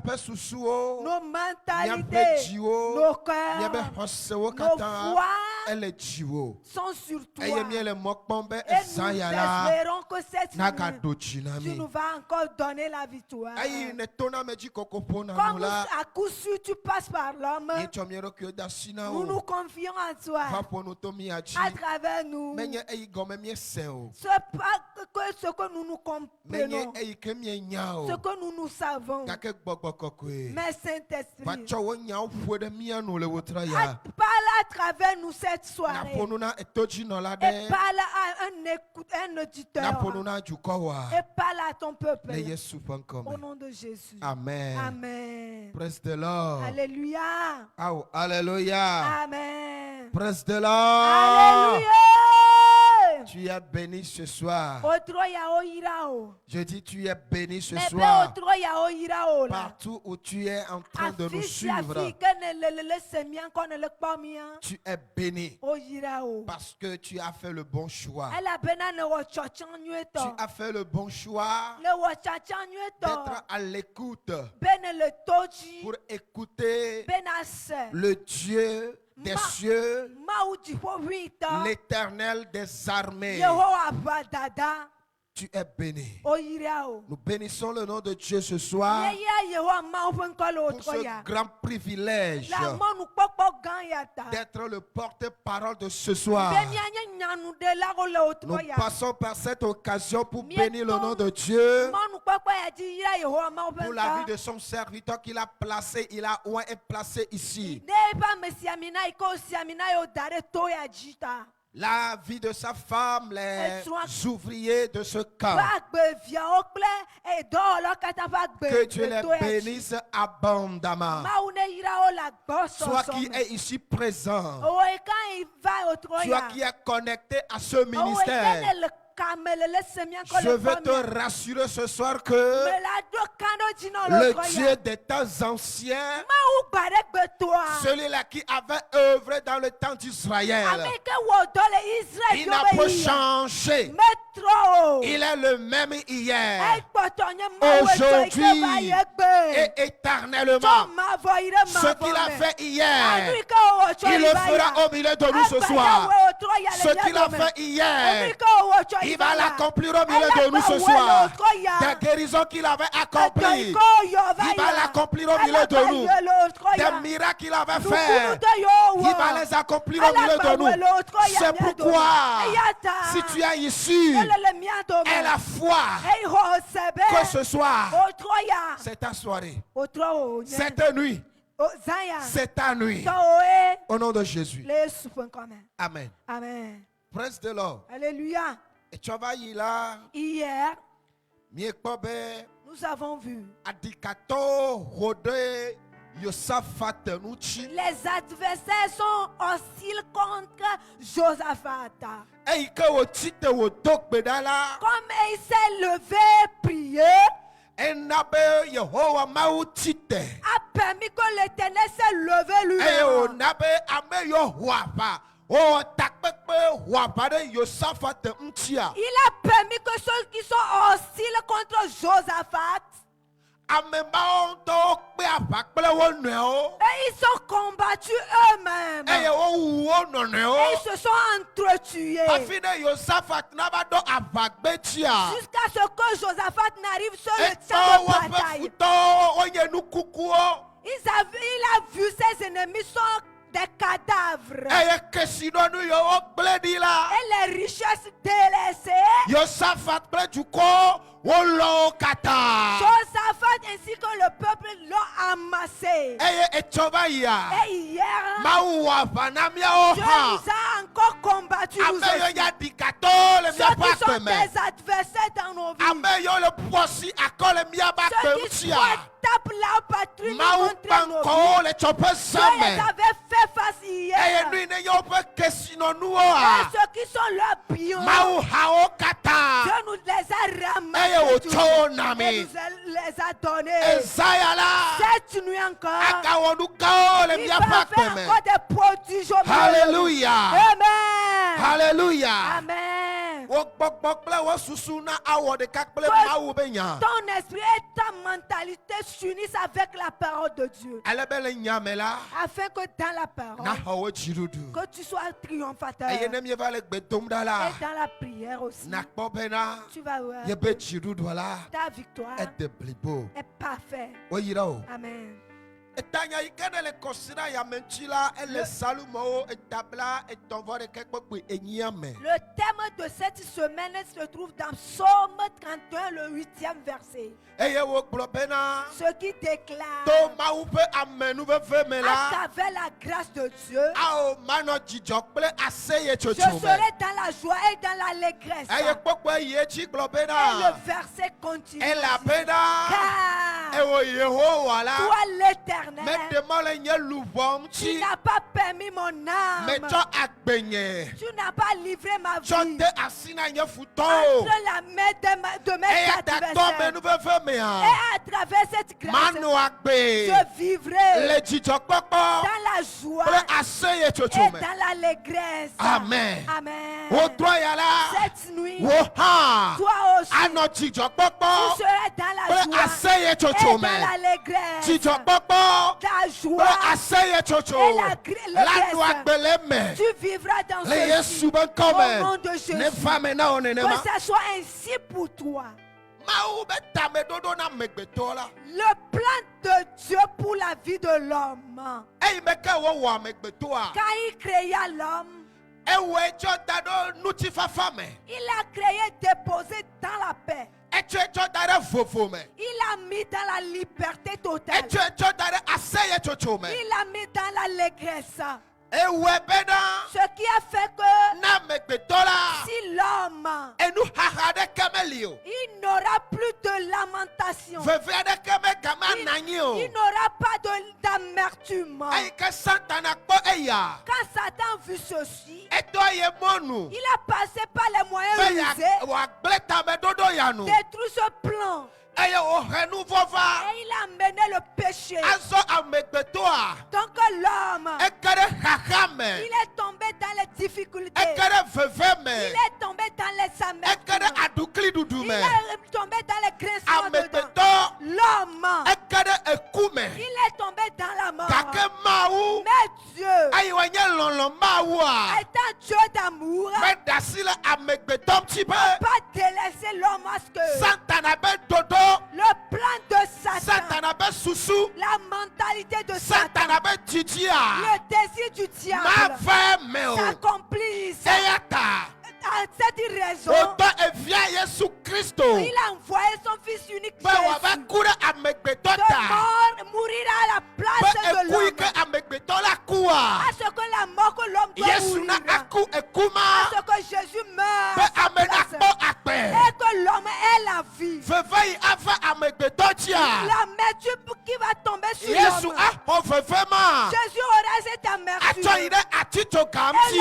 nos mentalités, nos cœurs, nos foi sont sur toi. Et nous espérons que cette nuit, tu nous vas encore donner la victoire. Comme à coup sûr tu passes par l'homme, nous nous confions en toi. À travers nous, ce que nous nous comprenons, ce que nous nous savons. Mais Saint-Esprit, parle à travers nous cette soirée. Et parle à un auditeur. Et parle à ton peuple. Au nom de Jésus. Amen. Amen. Praise the Lord. Alléluia. Oh, hallelujah. Amen. Praise the Lord. Alléluia. Tu es béni ce soir. Je dis tu es béni ce soir. Partout où tu es en train de nous suivre, tu es béni parce que tu as fait le bon choix. Tu as fait le bon choix d'être à l'écoute pour écouter le Dieu des cieux, l'Éternel des armées. Tu es béni. Nous bénissons le nom de Dieu ce soir pour ce grand privilège d'être le porte-parole de ce soir. Nous passons par cette occasion pour bénir le nom de Dieu pour la vie de son serviteur qu'il a placé, il a oint et placé ici. La vie de sa femme, les ouvriers de ce camp. Que Dieu les bénisse abondamment. Soit qui est ici présent, soit qui est connecté à ce ministère. Je veux te rassurer ce soir que le Dieu des temps anciens, celui-là qui avait œuvré dans le temps d'Israël, il n'a pas changé. Il est le même hier, aujourd'hui et éternellement. Ce qu'il a fait hier, il le fera au milieu de nous ce soir. Ce qu'il a fait hier, il va l'accomplir au milieu de nous ce soir. Des guérisons qu'il avait accomplies, il va l'accomplir au milieu de nous. Des miracles qu'il avait fait, il va les accomplir au milieu de nous. C'est pourquoi, si tu es ici, et la foi que ce soir, c'est ta soirée, c'est ta nuit, c'est ta nuit. Au nom de Jésus. Amen. Amen. Praise the Lord. Alléluia. Et tu vas y là. Hier, nous avons vu les adversaires sont hostiles contre Josaphat. Comme il s'est levé, prié, a permis que l'Éternel s'est levé lui-même. Il a permis que ceux qui sont hostiles contre Josaphat, et ils sont combattus eux-mêmes. Et ils se sont entretués. Jusqu'à ce que Josaphat n'arrive sur le champ de bataille. Il a vu ses ennemis sont des cadavres. Et les richesses délaissées. Josaphat ainsi que le peuple l'ont amassé. Et hier, Dieu nous a encore combattu. Ceux qui sont des adversaires dans nos vies. Ceux qui tapent la patrie contre nos vies. Dieu les avait fait face hier. Et ceux qui sont leurs pions, Dieu nous les a ramassés. Et nous les a donnés. Cette nuit encore, il va faire encore des prodiges. Alléluia. Amen. Alléluia. Amen. ton esprit et ta mentalité s'unissent avec la parole de Dieu. Afin que dans la parole, que tu sois triomphateur. Et dans la prière aussi, tu vas voir ta victoire est parfaite. Amen. Le thème de cette semaine se trouve dans Psaume 31, le 8e verset. Ce qui déclare à travers la grâce de Dieu, je serai dans la joie et dans l'allégresse. Et le verset continue. Car toi l'Éternel, tu n'as pas permis mon âme, tu n'as pas livré ma vie entre la main de mes adversaires. Et à travers cette grâce, je vivrai dans la joie et dans l'allégresse. Amen. Amen. Cette nuit, toi aussi, tu seras dans la joie et dans l'allégresse. Ta joie et l'allégresse. Tu vivras dans ceci au nom de Jésus. Que ça soit ainsi pour toi. Le plan de Dieu pour la vie de l'homme. Quand il créa l'homme, il a créé déposé dans la paix. Il a mis dans la liberté totale. Il a mis dans l'allégresse. Ce qui a fait que si l'homme, il n'aura plus de lamentation, il n'aura pas d'amertume. Quand Satan a vu ceci, il a passé par les moyens rusés, détruit ce plan. Et il a mené le péché. Donc l'homme, il est tombé dans les difficultés. Il est tombé dans les amertumes. Il est tombé dans les grincements dedans. L'homme, il est tombé dans la mort. Mais Dieu, étant Dieu d'amour, ne peut pas délaisser l'homme à ce que le plan de Satan, la mentalité de Satan, le désir du diable s'accomplisse. À cette raison, il a envoyé son fils unique Jésus de mourir à la place de l'homme, à ce que la mort que l'homme doit mourir, à ce que Jésus meure à sa place, et que l'homme ait la vie. La main qui va tomber sur l'homme, Jésus aura cette amertume et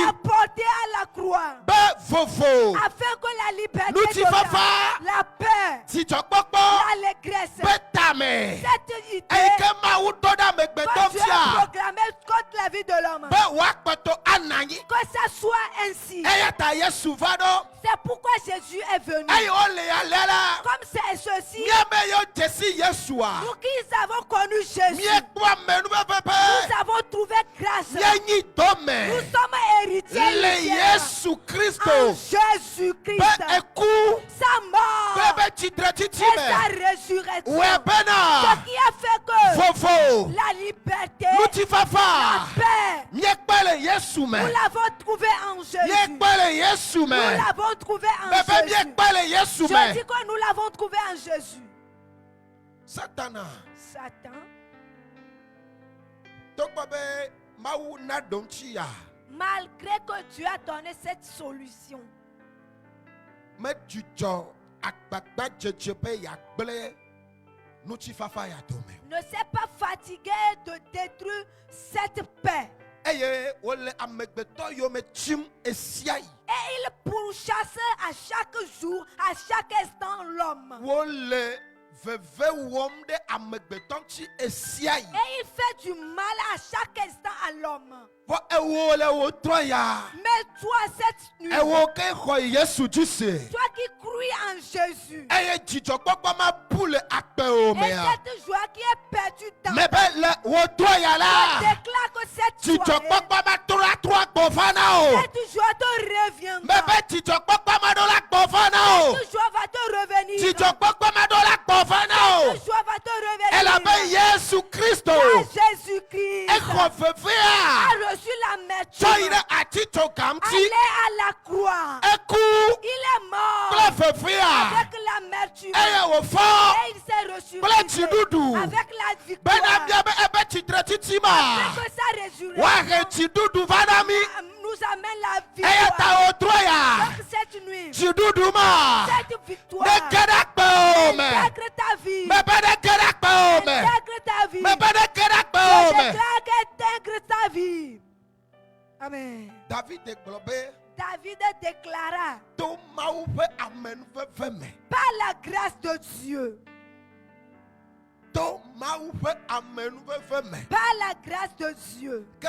l'a porté à la croix, afin que la liberté totale, la paix, l'allégresse, cette idée que Dieu a proclamée contre la vie de l'homme, que ça soit ainsi. C'est pourquoi Jésus est venu. Comme c'est ceci, nous qui avons connu Jésus, nous avons trouvé grâce. Nous sommes héritiers en Jésus-Christ. Sa mort et sa résurrection. Ce qui a fait que la liberté, la paix, nous l'avons trouvé en Jésus. Nous l'avons trouvé en Jésus. Je dis que nous l'avons trouvé en Jésus. Satan, malgré que Dieu a donné cette solution, ne s'est pas fatigué de détruire cette paix. Et il pourchasse à chaque jour, à chaque instant l'homme. Et il fait du mal à chaque instant à l'homme. Mais toi cette nuit, toi qui crois en Jésus, et cette joie qui est perdue dans ta vie, je déclare que cette joie te reviendra. Cette joie va te revenir. Cette joie va te revenir. Elle avait Jésus-Christ. Jésus-Christ a reçu l'amertume. Allez à la croix. Il est mort avec l'amertume. Et il s'est reçu avec la victoire. Avec sa résurrection nous amène la victoire. Donc cette nuit, cette victoire intègre ta vie. Intègre ta vie. Je déclare qu'intègre ta vie. Amen. David déclara par la grâce de Dieu. Par la grâce de Dieu. Ce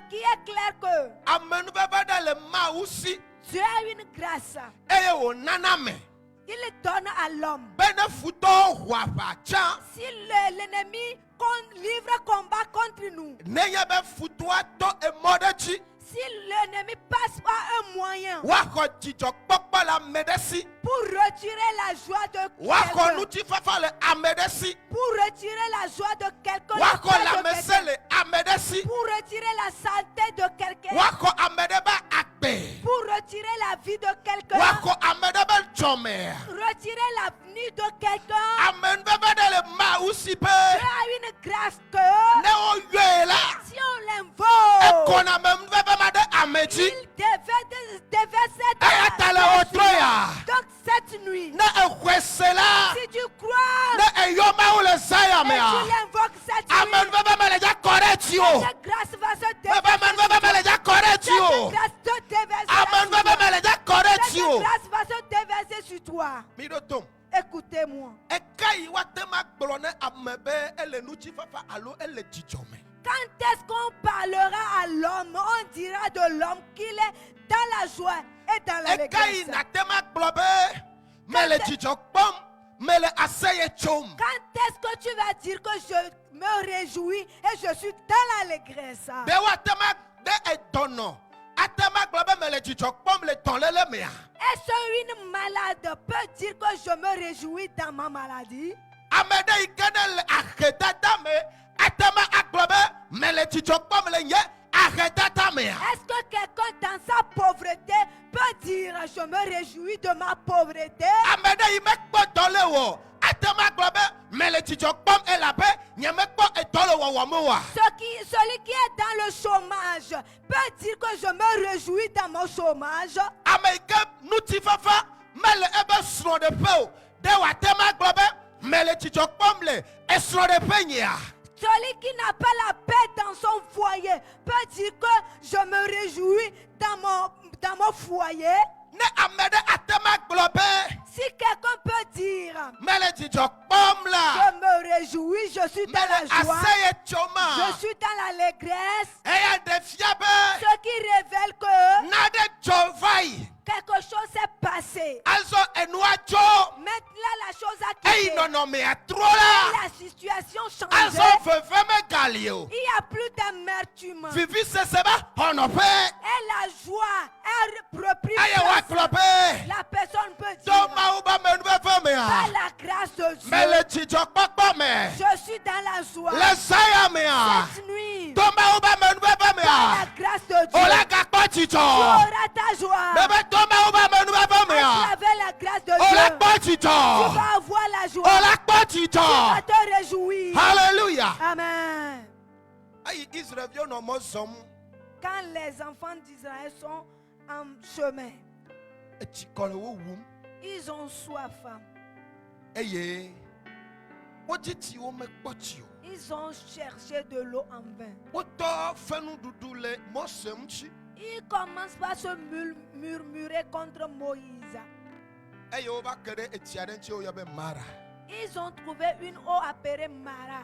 qui est clair que Dieu a une grâce. Il donne à l'homme. Si l'ennemi livre combat contre nous, si l'ennemi passe par un moyen pour retirer la joie de quelqu'un, pour retirer la joie de quelqu'un, pour retirer la santé de quelqu'un, pour retirer la vie de quelqu'un, retirer l'avenir de quelqu'un, Dieu a une grâce que si on l'invoque, il devait cette donc cette nuit, si tu crois et tu l'invoques cette nuit, cette grâce va se déverser sur toi. Écoutez-moi. Quand est-ce qu'on parlera à l'homme, on dira de l'homme qu'il est dans la joie et dans l'allégresse. Quand est-ce que tu vas dire que je me réjouis et je suis dans l'allégresse? Est-ce qu'une malade peut dire que je me réjouis dans ma maladie? Est-ce que quelqu'un dans sa pauvreté peut dire je me réjouis de ma pauvreté? Celui qui est dans le chômage peut dire que je me réjouis dans mon chômage. Celui qui n'a pas la paix dans son foyer peut dire que je me réjouis dans mon foyer. Si quelqu'un peut dire je me réjouis, je suis dans la joie, je suis dans l'allégresse, ce qui révèle que quelque chose s'est passé. Maintenant la chose a quitté. La situation change. Il n'y a plus d'amertume. Et la joie est reprise. La personne peut dire par la grâce de Dieu, je suis dans la joie. Cette nuit, par la grâce de Dieu, tu auras ta joie. À travers la grâce de Dieu, tu vas avoir la joie. Tu vas te réjouir. Alléluia. Amen. Quand les enfants d'Israël sont en chemin, ils ont soif. Ils ont cherché de l'eau en vain. Ils commencent par se murmurer contre Moïse. Ils ont trouvé une eau appelée Mara.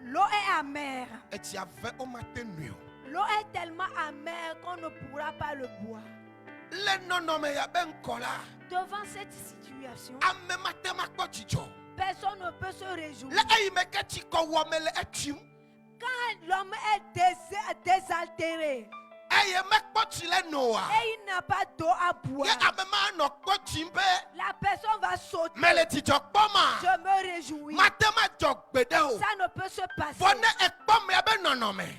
L'eau est amère. L'eau est tellement amère qu'on ne pourra pas le boire. Devant cette situation, personne ne peut se réjouir. Quand l'homme est désaltéré et il n'a pas d'eau à boire, la personne va sauter. Je me réjouis. Ça ne peut se passer.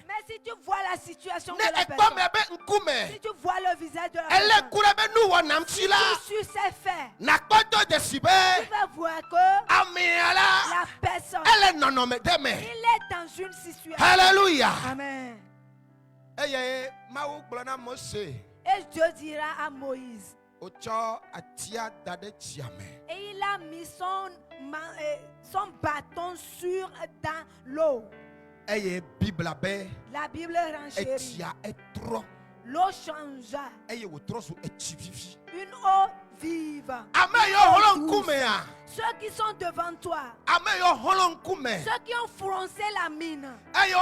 Mais si tu vois la situation de la personne, si tu vois le visage de la personne, si tu suis ses faits, tu vas voir que la personne, il est dans une situation. Alléluia. Amen. Et Dieu dira à Moïse, et il a mis son bâton dans l'eau. La Bible renchérit. L'eau changea. Une eau vive. Ceux qui sont devant toi, ceux qui ont froncé la mine, et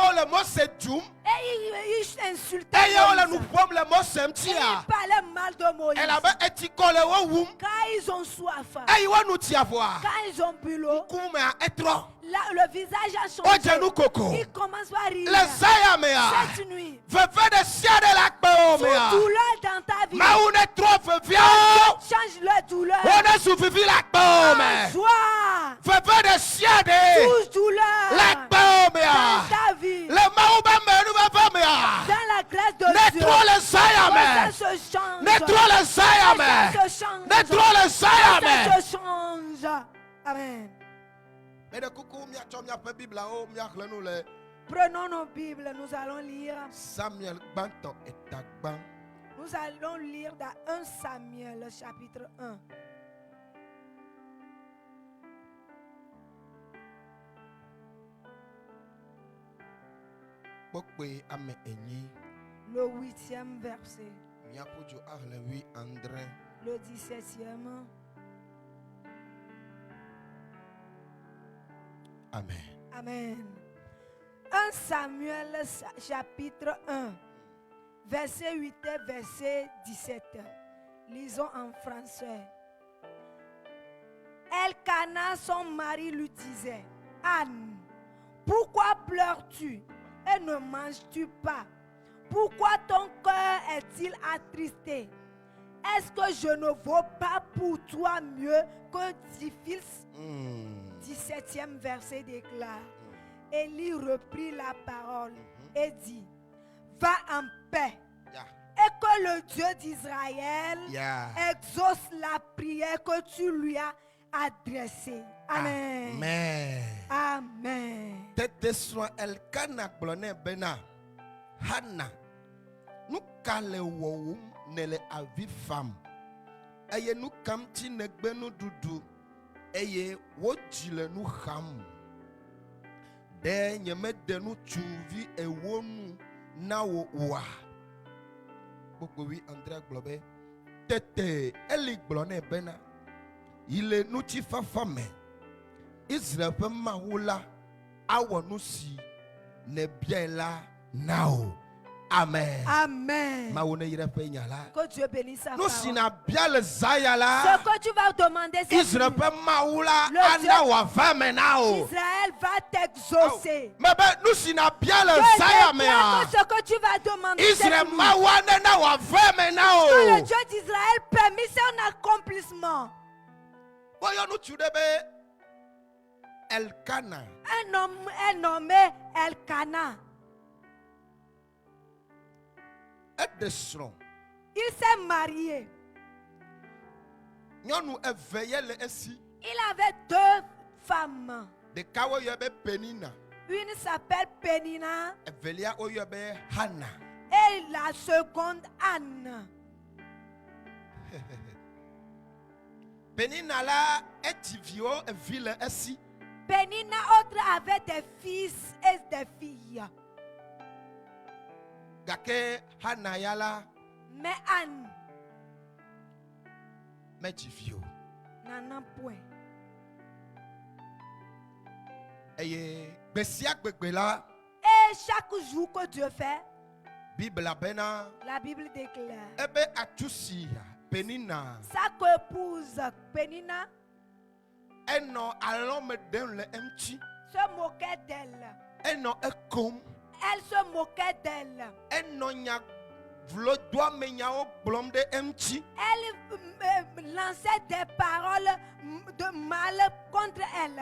ils insultaient Moïse, et ils parlaient mal de Moïse, car ils ont soif, quand ils ont bu l'eau, le visage a changé. Ils commencent à rire. Cette nuit, sous douleur dans ta vie, change la douleur en joie. Sous douleur dans ta vie, dans la grâce de Dieu, ça se change. Amen. Prenons nos Bibles, nous allons lire. Nous allons lire dans 1 Samuel, chapitre 1. Le 8e verset. Le 17e. Amen. Amen. 1 Samuel chapitre 1, verset 8 et verset 17. Lisons en français. Elkana, son mari, lui disait: Anne, pourquoi pleures-tu et ne manges-tu pas? Pourquoi ton cœur est-il attristé? Est-ce que je ne vaux pas pour toi mieux que 10 fils? 17e verset déclare: Élie reprit la parole et dit: Va en paix, et que le Dieu d'Israël exauce la prière que tu lui as adressée. Amen. Amen. Amen. Tete soin Elkana blone bena Hannah nous kale wo nele avi femme eye nous kam ti negbe nous dudu eye wo jile nous ham de nyeme de nous tuvi e wonu na wo wa boko wi André Globe tete eli blone bena ile nous ti fa femme Israël pe mahula awonu si ne biela now. Amen. Amen. Que Dieu bénisse sa parole. Ce que tu vas demander, c'est Israël va t'exaucer. Ce que tu vas demander, c'est que le Dieu d'Israël permet son accomplissement. Elkana. Un homme est nommé Elkana. Il s'est marié. Il avait 2 femmes. Une s'appelle Pénina et la seconde Anne. Pénina là est vieux ville ainsi. Pénina autre avait des fils et des filles. Mais Anne, Mais tu vieux. N'en point. Et chaque jour que Dieu fait, la Bible déclare sa épouse Pénina se moquait d'elle. Elle se moquait d'elle. Elle lançait des paroles de mal contre elle.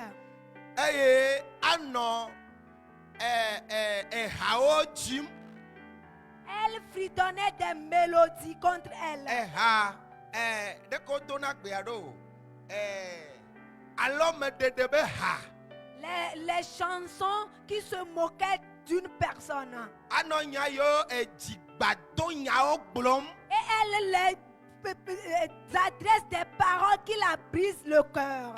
Elle fredonnait des mélodies contre elle. Les chansons qui se moquaient d'une personne. Et elle les adresse des paroles qui la brisent le cœur.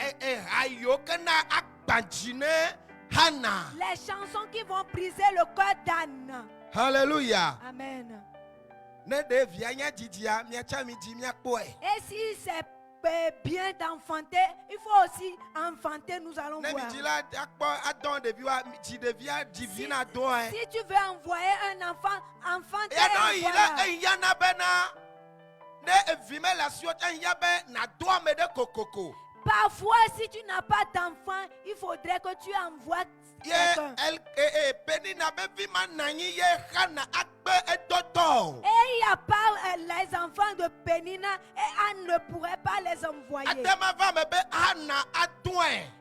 Les chansons qui vont briser le cœur d'Anne. Alléluia. Amen. Et si c'est bien d'enfanter, il faut aussi enfanter, nous allons voir. Si tu veux envoyer un enfant, enfanter. Parfois, si tu n'as pas d'enfant, il faudrait que tu envoies quelqu'un. Et il n'y a pas les enfants de Pénina et Anne ne pourrait pas les envoyer.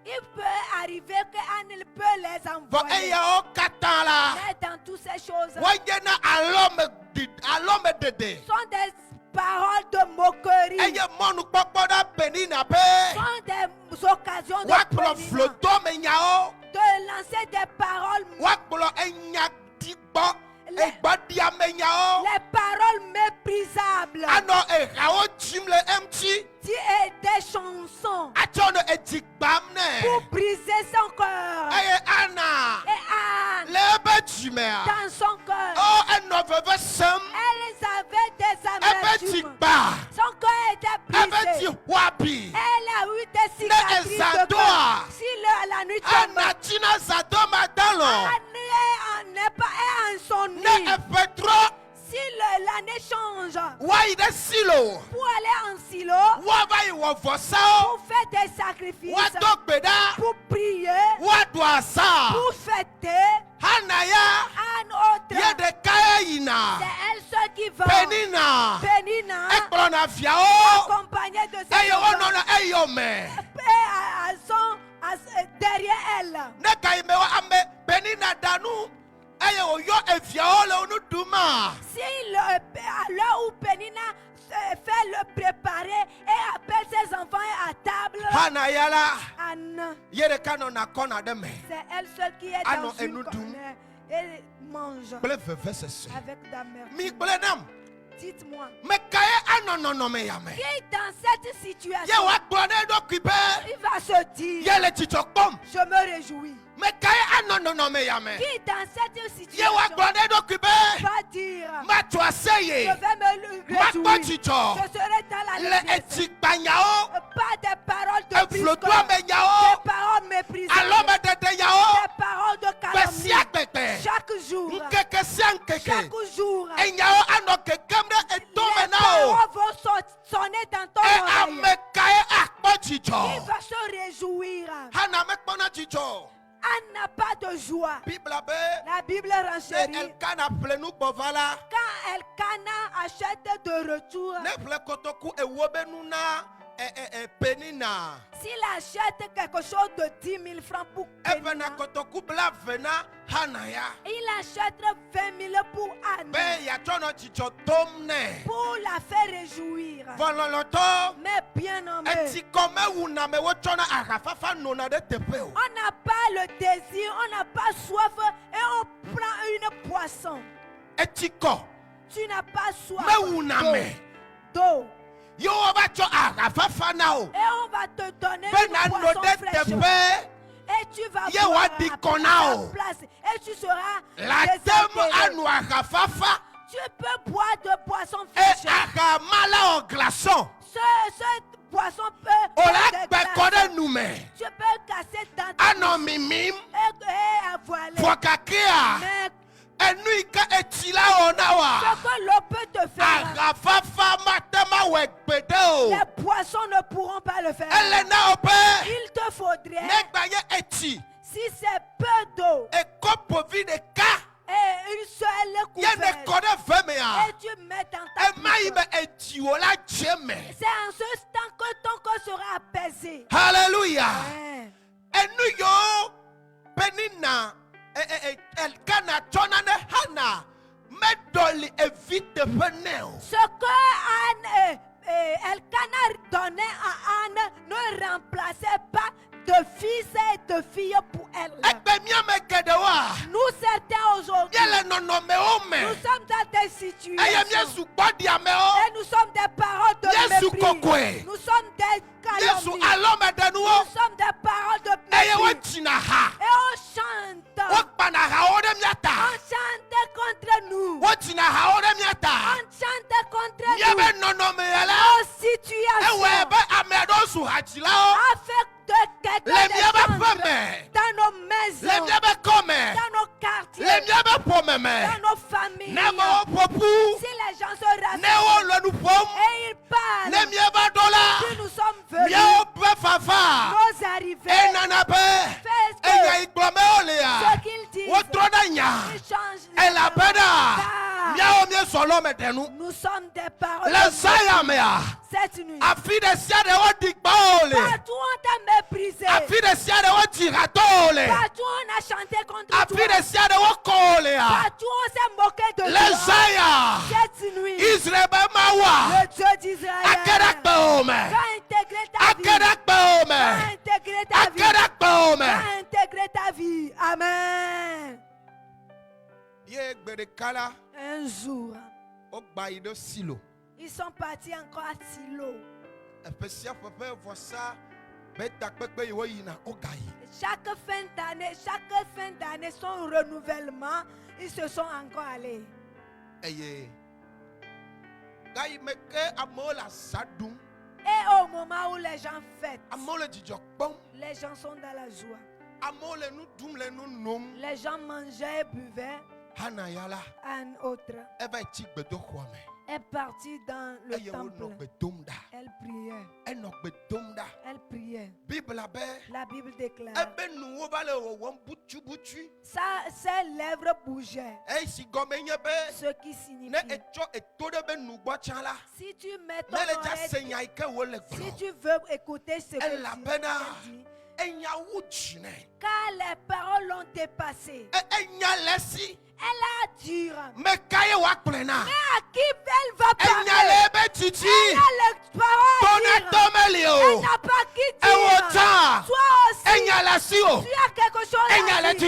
Il peut arriver que Anne peut les envoyer. Mais dans toutes ces choses, sont des paroles de moquerie. Sont des occasions de lancer des paroles. Les paroles méprisables. Des chansons pour briser son cœur. Et Anne, dans son cœur, elles avaient des amertumes. Son cœur était brisé. Elle a eu des cicatrices de cœur. Si la nuit tombe, Anne n'est pas en son nuit. Si l'année change, pour aller en silo, pour faire des sacrifices, pour prier, pour fêter, Anne autre, c'est elle seule qui va. Pénina, accompagnée de ses enfants, elles sont derrière elle. Si l'heure où Pénina fait le préparer et appelle ses enfants à table, Anne, c'est elle seule qui est dans une corner et mange avec d'amertume. Dites-moi, qui dans cette situation, il va se dire, je me réjouis. Qui dans cette situation va dire, je vais me réjouir, je serai dans la légèreté. Pas des paroles de brise, des paroles méprisables, des paroles de calomnie. Chaque jour, les paroles vont sonner dans ton oreille. Il va se réjouir. Anne n'a pas de joie. La Bible renchérit. Quand Elkana achète de retour, s'il achète quelque chose de 10 000 francs pour Pénina, il achète 20 000 pour Anne, pour la faire réjouir. Mais bien nommé, on n'a pas le désir, on n'a pas soif et on prend une poisson. Tu n'as pas soif d'eau. Et on va te donner une poisson fraîche. Et tu vas boire à la place. Et tu seras désaltéré. Tu peux boire de poisson fraîche. Ce poisson peut tu peux casser dans ta et voiler. Mais ce que l'eau peut te faire, les poissons ne pourront pas le faire. Il te faudrait, si c'est peu d'eau et une seule couverte, et tu mets dans ta bouche, c'est en ce temps que ton corps sera apaisé. Alléluia. Et nous, Penina, Elkana, Tonane, Hana, Medoli évite venir. ce que Elkana donnait à Anne ne remplaçait pas de fils et de filles pour elle. Nous certains aujourd'hui, nous sommes dans des situations et nous sommes des paroles de mépris. Nous sommes des calomnies. Nous sommes des paroles de mépris. Et on chante. On chante contre nous. On chante contre nous. Nos situations. Avec de quelqu'un dans nos maisons, dans nos quartiers, dans nos familles. Si les gens se rassemblent et ils parlent, si nous sommes venus, nos arrivées, ce qu'ils disent, ils changent les paroles. Nous sommes des paroles cette nuit. Partout on t'a méprisé. Partout on a chanté contre toi. Partout on s'est moqué de toi. Cette nuit, le Dieu d'Israël va intégrer ta vie. Va intégrer ta vie. Va intégrer ta vie. Amen. Un jour, ils sont partis encore à Silo. Chaque fin d'année, son renouvellement, ils se sont encore allés. Et au moment où les gens fêtent, les gens sont dans la joie. Les gens mangeaient et buvaient. Un autre est partie dans le temple. Elle priait. La Bible déclare. Ses lèvres bougeaient. Ce qui signifie, si tu mets ton oreille, si tu veux écouter ce que Dieu dit, car les paroles l'ont dépassé. Elle a dur. Mais à qui elle va parler? Elle a les paroles. Elle n'a pas qui dire. Toi aussi, tu as quelque chose à dire. Tu as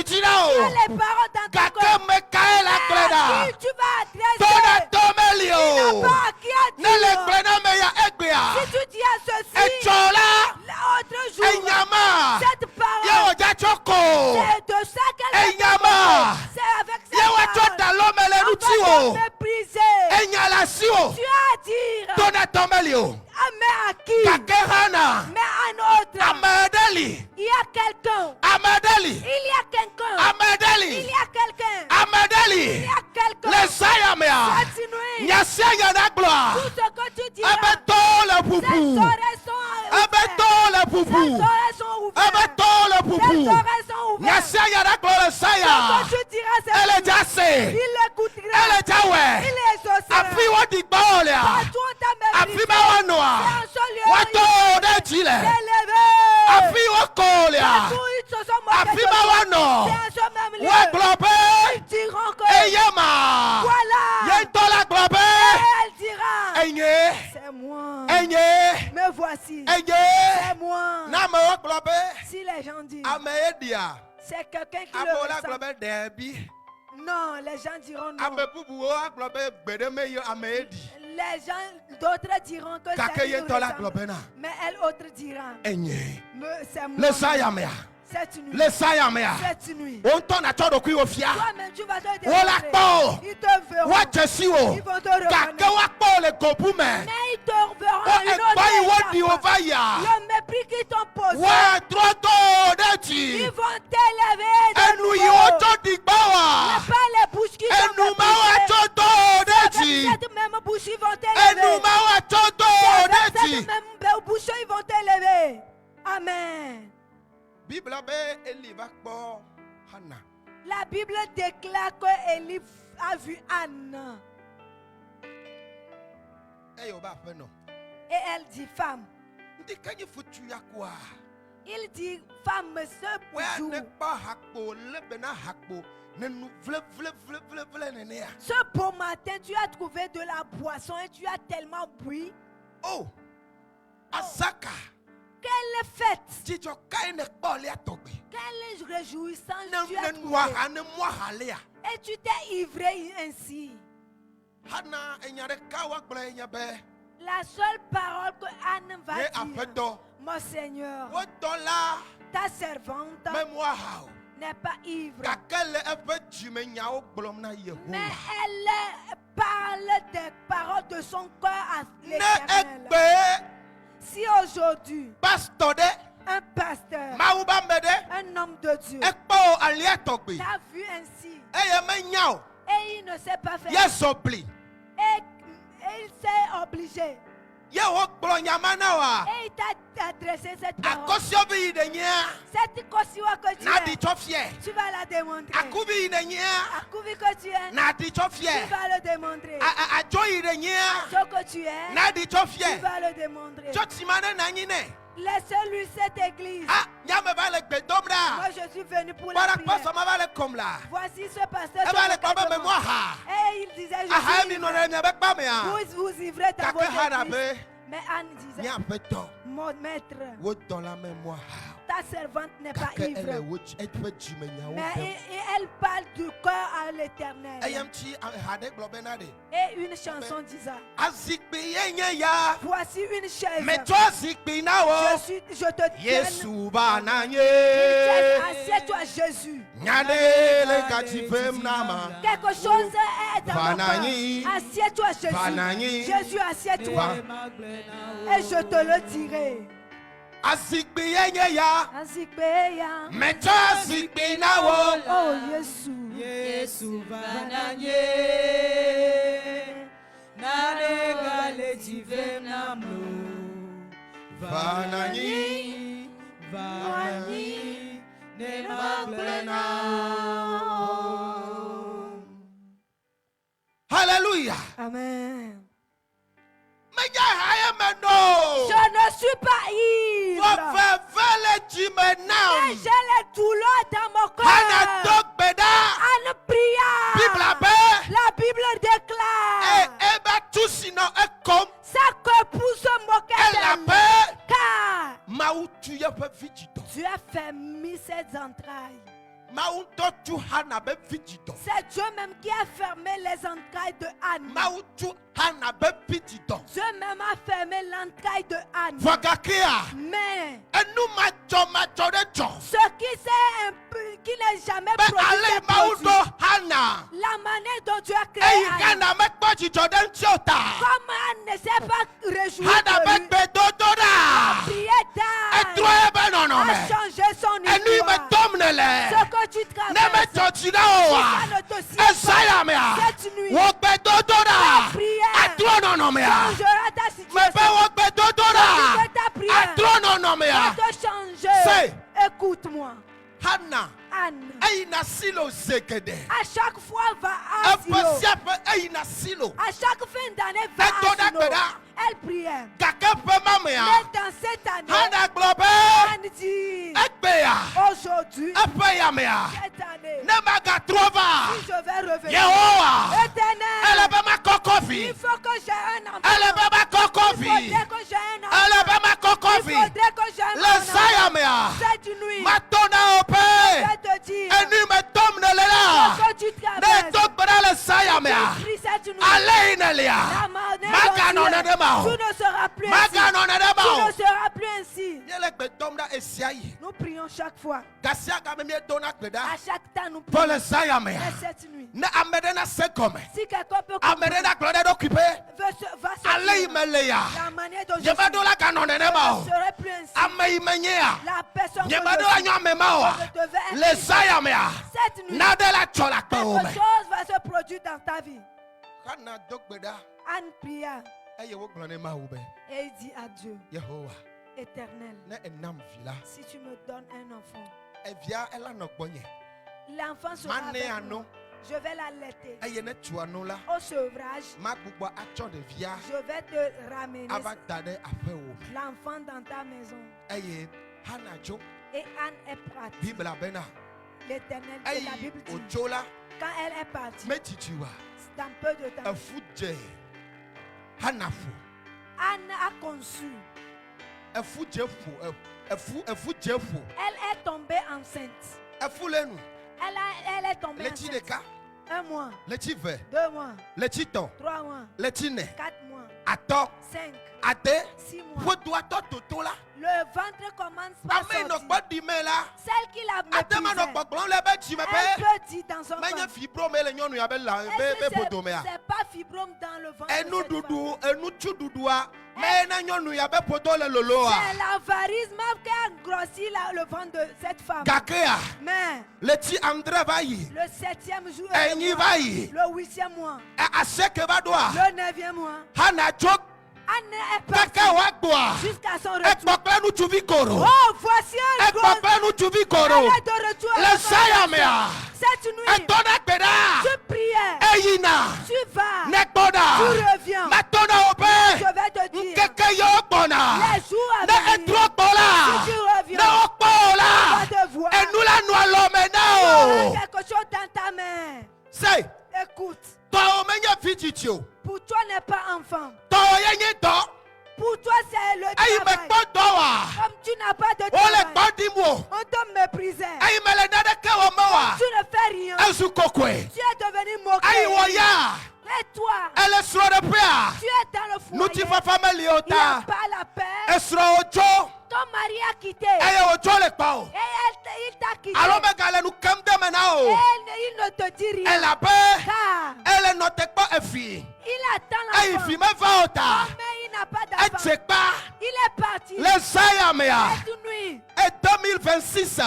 les paroles dans ton corps. Mais à qui tu vas adresser? Il n'a pas à qui à dire. Si tu dis à ceci, l'autre jour, cette parole, c'est de ça qu'elle va parler. C'est avec ça. On va te mépriser. Tu as à dire. Mais à qui? Mais à un autre. Il y a quelqu'un. Il y a quelqu'un. Il y a quelqu'un. Il y a quelqu'un. Cette nuit, tout ce que tu diras, ses oreilles sont ouvertes. Ce que tu diras, c'est il l'écoutera. Il les osera. Partout on t'a méprisé. C'est un seul lieu. C'est élevé. Partout ils se sont moqués de toi. C'est un seul même lieu. Ils diront que voilà. Et elle dira, c'est moi. Me voici. C'est moi. Si les gens disent, c'est quelqu'un qui le ressent. Non, les gens diront non. Les gens, d'autres diront que c'est lui. Mais elle autre dira, c'est moi. Cette nuit. Cette nuit. Toi-même tu vas te démontrer. Ils te verront. Ils vont te reconnaître. Mais ils te verront une autre étape. Le mépris qu'ils t'ont posé. Ils vont t'élever de nouveau. Ce n'est pas les bouches qui t'ont méprisé. Cette même bouche ils vont t'élever. Cette même bouche ils vont t'élever. Amen. La Bible déclare que Élie a vu Anne. Et elle dit femme. Il dit femme ce jour. Ce beau matin, tu as trouvé de la boisson et tu as tellement bu. Oh, Azaka. Quelle fête! Quelle réjouissance tu as trouvé. Et tu t'es ivré ainsi. La seule parole que Anne va dire, mon Seigneur, ta servante n'est pas ivre. Mais elle parle des paroles de son cœur à l'Éternel. Si aujourd'hui, un pasteur, un homme de Dieu, t'a vu ainsi, et il ne sait pas faire, et il s'est obligé, et il t'a adressé cette parole, cette caution que tu es, tu vas la démontrer. Accouvi que tu es, tu vas le démontrer. Ajo que tu es, tu vas le démontrer. Laissez-lui cette église. Moi je suis venu pour la prière. Voici ce pasteur. Et il disait, je suis vous ivrez dans votre église. Mais Anne disait, mon maître, ta servante n'est pas ivre. Mais elle parle du cœur à l'Éternel. Et une chanson disait, voici une chaise. Je te tiens. Assieds-toi Jésus. Quelque chose est dans mon cœur. Assieds-toi Jésus. Jésus, assieds-toi. Et je te le dirai. Oh Jésus. Alléluia. Amen. Je ne suis pas ivre. Mais j'ai les douleurs dans mon cœur. Anne pria. La Bible déclare. Sa épouse se moquait d'elle. Car tu as fermé ses entrailles. C'est Dieu même qui a fermé les entrailles de Anne. Dieu même a fermé l'entraille de Anne. Mais ce qui n'est jamais produit, la manière dont Dieu a créé Anne, comme Anne ne s'est pas réjouie de lui, a prié d'Anne, a changé son histoire. Ce que tu traverses, si ça ne te sied pas, cette nuit, la prière changera ta situation. Ta prière va te changer. Écoute-moi. Anne, à chaque fois va à Silo. À chaque fin d'année va à Silo. Elle priait. Mais dans cette année, Anne dit, aujourd'hui, cette année, si je vais revenir, Éternel, il faut que j'ai un enfant. Il faudrait que j'ai un enfant. Il faudrait que j'ai un enfant. Cette nuit, je vais te dire, que tu traverses, tu pries cette nuit, la manière dont tu ne seras plus ainsi. Tu ne seras plus ainsi. Nous prions chaque fois. À chaque temps, nous Pour prions. le Sayame. Et cette nuit, Ne amène se comme. si quelqu'un peut Amène la gloire d'occupé. va se Allez, Meléa. la manière dont je Je vais la canon ne serai plus ainsi. Ameimenya. La personne que Je je vais la nyamema. devais être. Le Sayame. Cette nuit, Nadela chola quelque tome. chose va se produire dans ta vie. Kana dokbeda. Anne pria Eye wo glone ma ube. et il dit à Dieu, Yehowa. Éternel, Ne enam vila. si tu me donnes un enfant, Evia ela no gbonye. l'enfant sera Mane avec ano. moi. Je vais l'allaiter Eye ne tu ano la. au sevrage. Ma gbugbo acho de via. Je vais te ramener Ava dade afe wo. l'enfant dans ta maison. Eye hana jo. Et Anne est partie. Bible abena. L'Éternel de Eye la Bible dit, ochola. quand elle est partie, Metitiwa. dans peu de temps, Efuje. Hanafu. Anne a conçu. Efuje fu. Efuje fu. Elle est tombée enceinte. Efulenu. Elle est tombée Leti enceinte. deka. 1 mois, Leti ve. 2 mois, Leti ton. 3 mois, Leti ne. 4 mois, Ato. 5, Ate. 6 mois. Faut doit toto la. Le ventre commence par Amen no sortir. pas di me la. Celle qui l'a Atema no méprisée, gbogbo le be ti me elle pe. peut dire dans son Menye ventre. fibro me le nyonu ya be la Est-ce be que poto me ya. c'est pas fibrome dans le ventre de Enu cette femme? dudu, enu chu dudua. Me na nyonu ya be poto le loloa. C'est l'avarisme qui a grossi le ventre de cette femme. Gakea. Mais Leti André va yi. le 7e jour, Enyi va yi. le 8e mois, Aseke va doa. le 9e mois, Hana jok. Anne est partie Kaka wa doa. jusqu'à son E retour. gbogbo nu tu vi koro. Oh, voici E un gros. gbogbo nu tu vi koro. Elle est de retour à Le la saya me maison. ya. Cette E nuit, tona gbeda. je priais. Eyina. Tu vas, Ne gboda. tu reviens. Matona Je obe. vais te dire, Keke yo gbona. les jours à Ne venir, etro gbola. si tu reviens, Ne okpola. tu vas te voir. Enu la nu alome Tu auras na o. quelque chose dans ta main. Say. Écoute, To o menye fititi o. pour toi n'est pas enfant. To o yenye do. Pour toi c'est le Ayi me travail. gbo do wa. Comme tu n'as pas de O le travail, gbo di mo. on te méprisait. Ayi me le nade ke o me wa. Tu ne fais rien. Esu kokwe. Tu es devenu moqué. Ayi wo ya. Et toi, Elle sro de pea. tu es dans le foyer. Nuti fa family Il n'y a ota. pas la paix. Esro ojo. Ton mari a quitté. Eye ojo le pa o. Et il t'a quitté. Alo me gale nu kem de me na o. Et il ne te dit rien. Elle a peur. Car Elle ne te pas effi. il attend Ayi l'enfant. fi me va ota. Mais il n'a pas Et d'enfant. c'est pas. Il est parti. Le saya me ya. Cette nuit, Et 2026. dans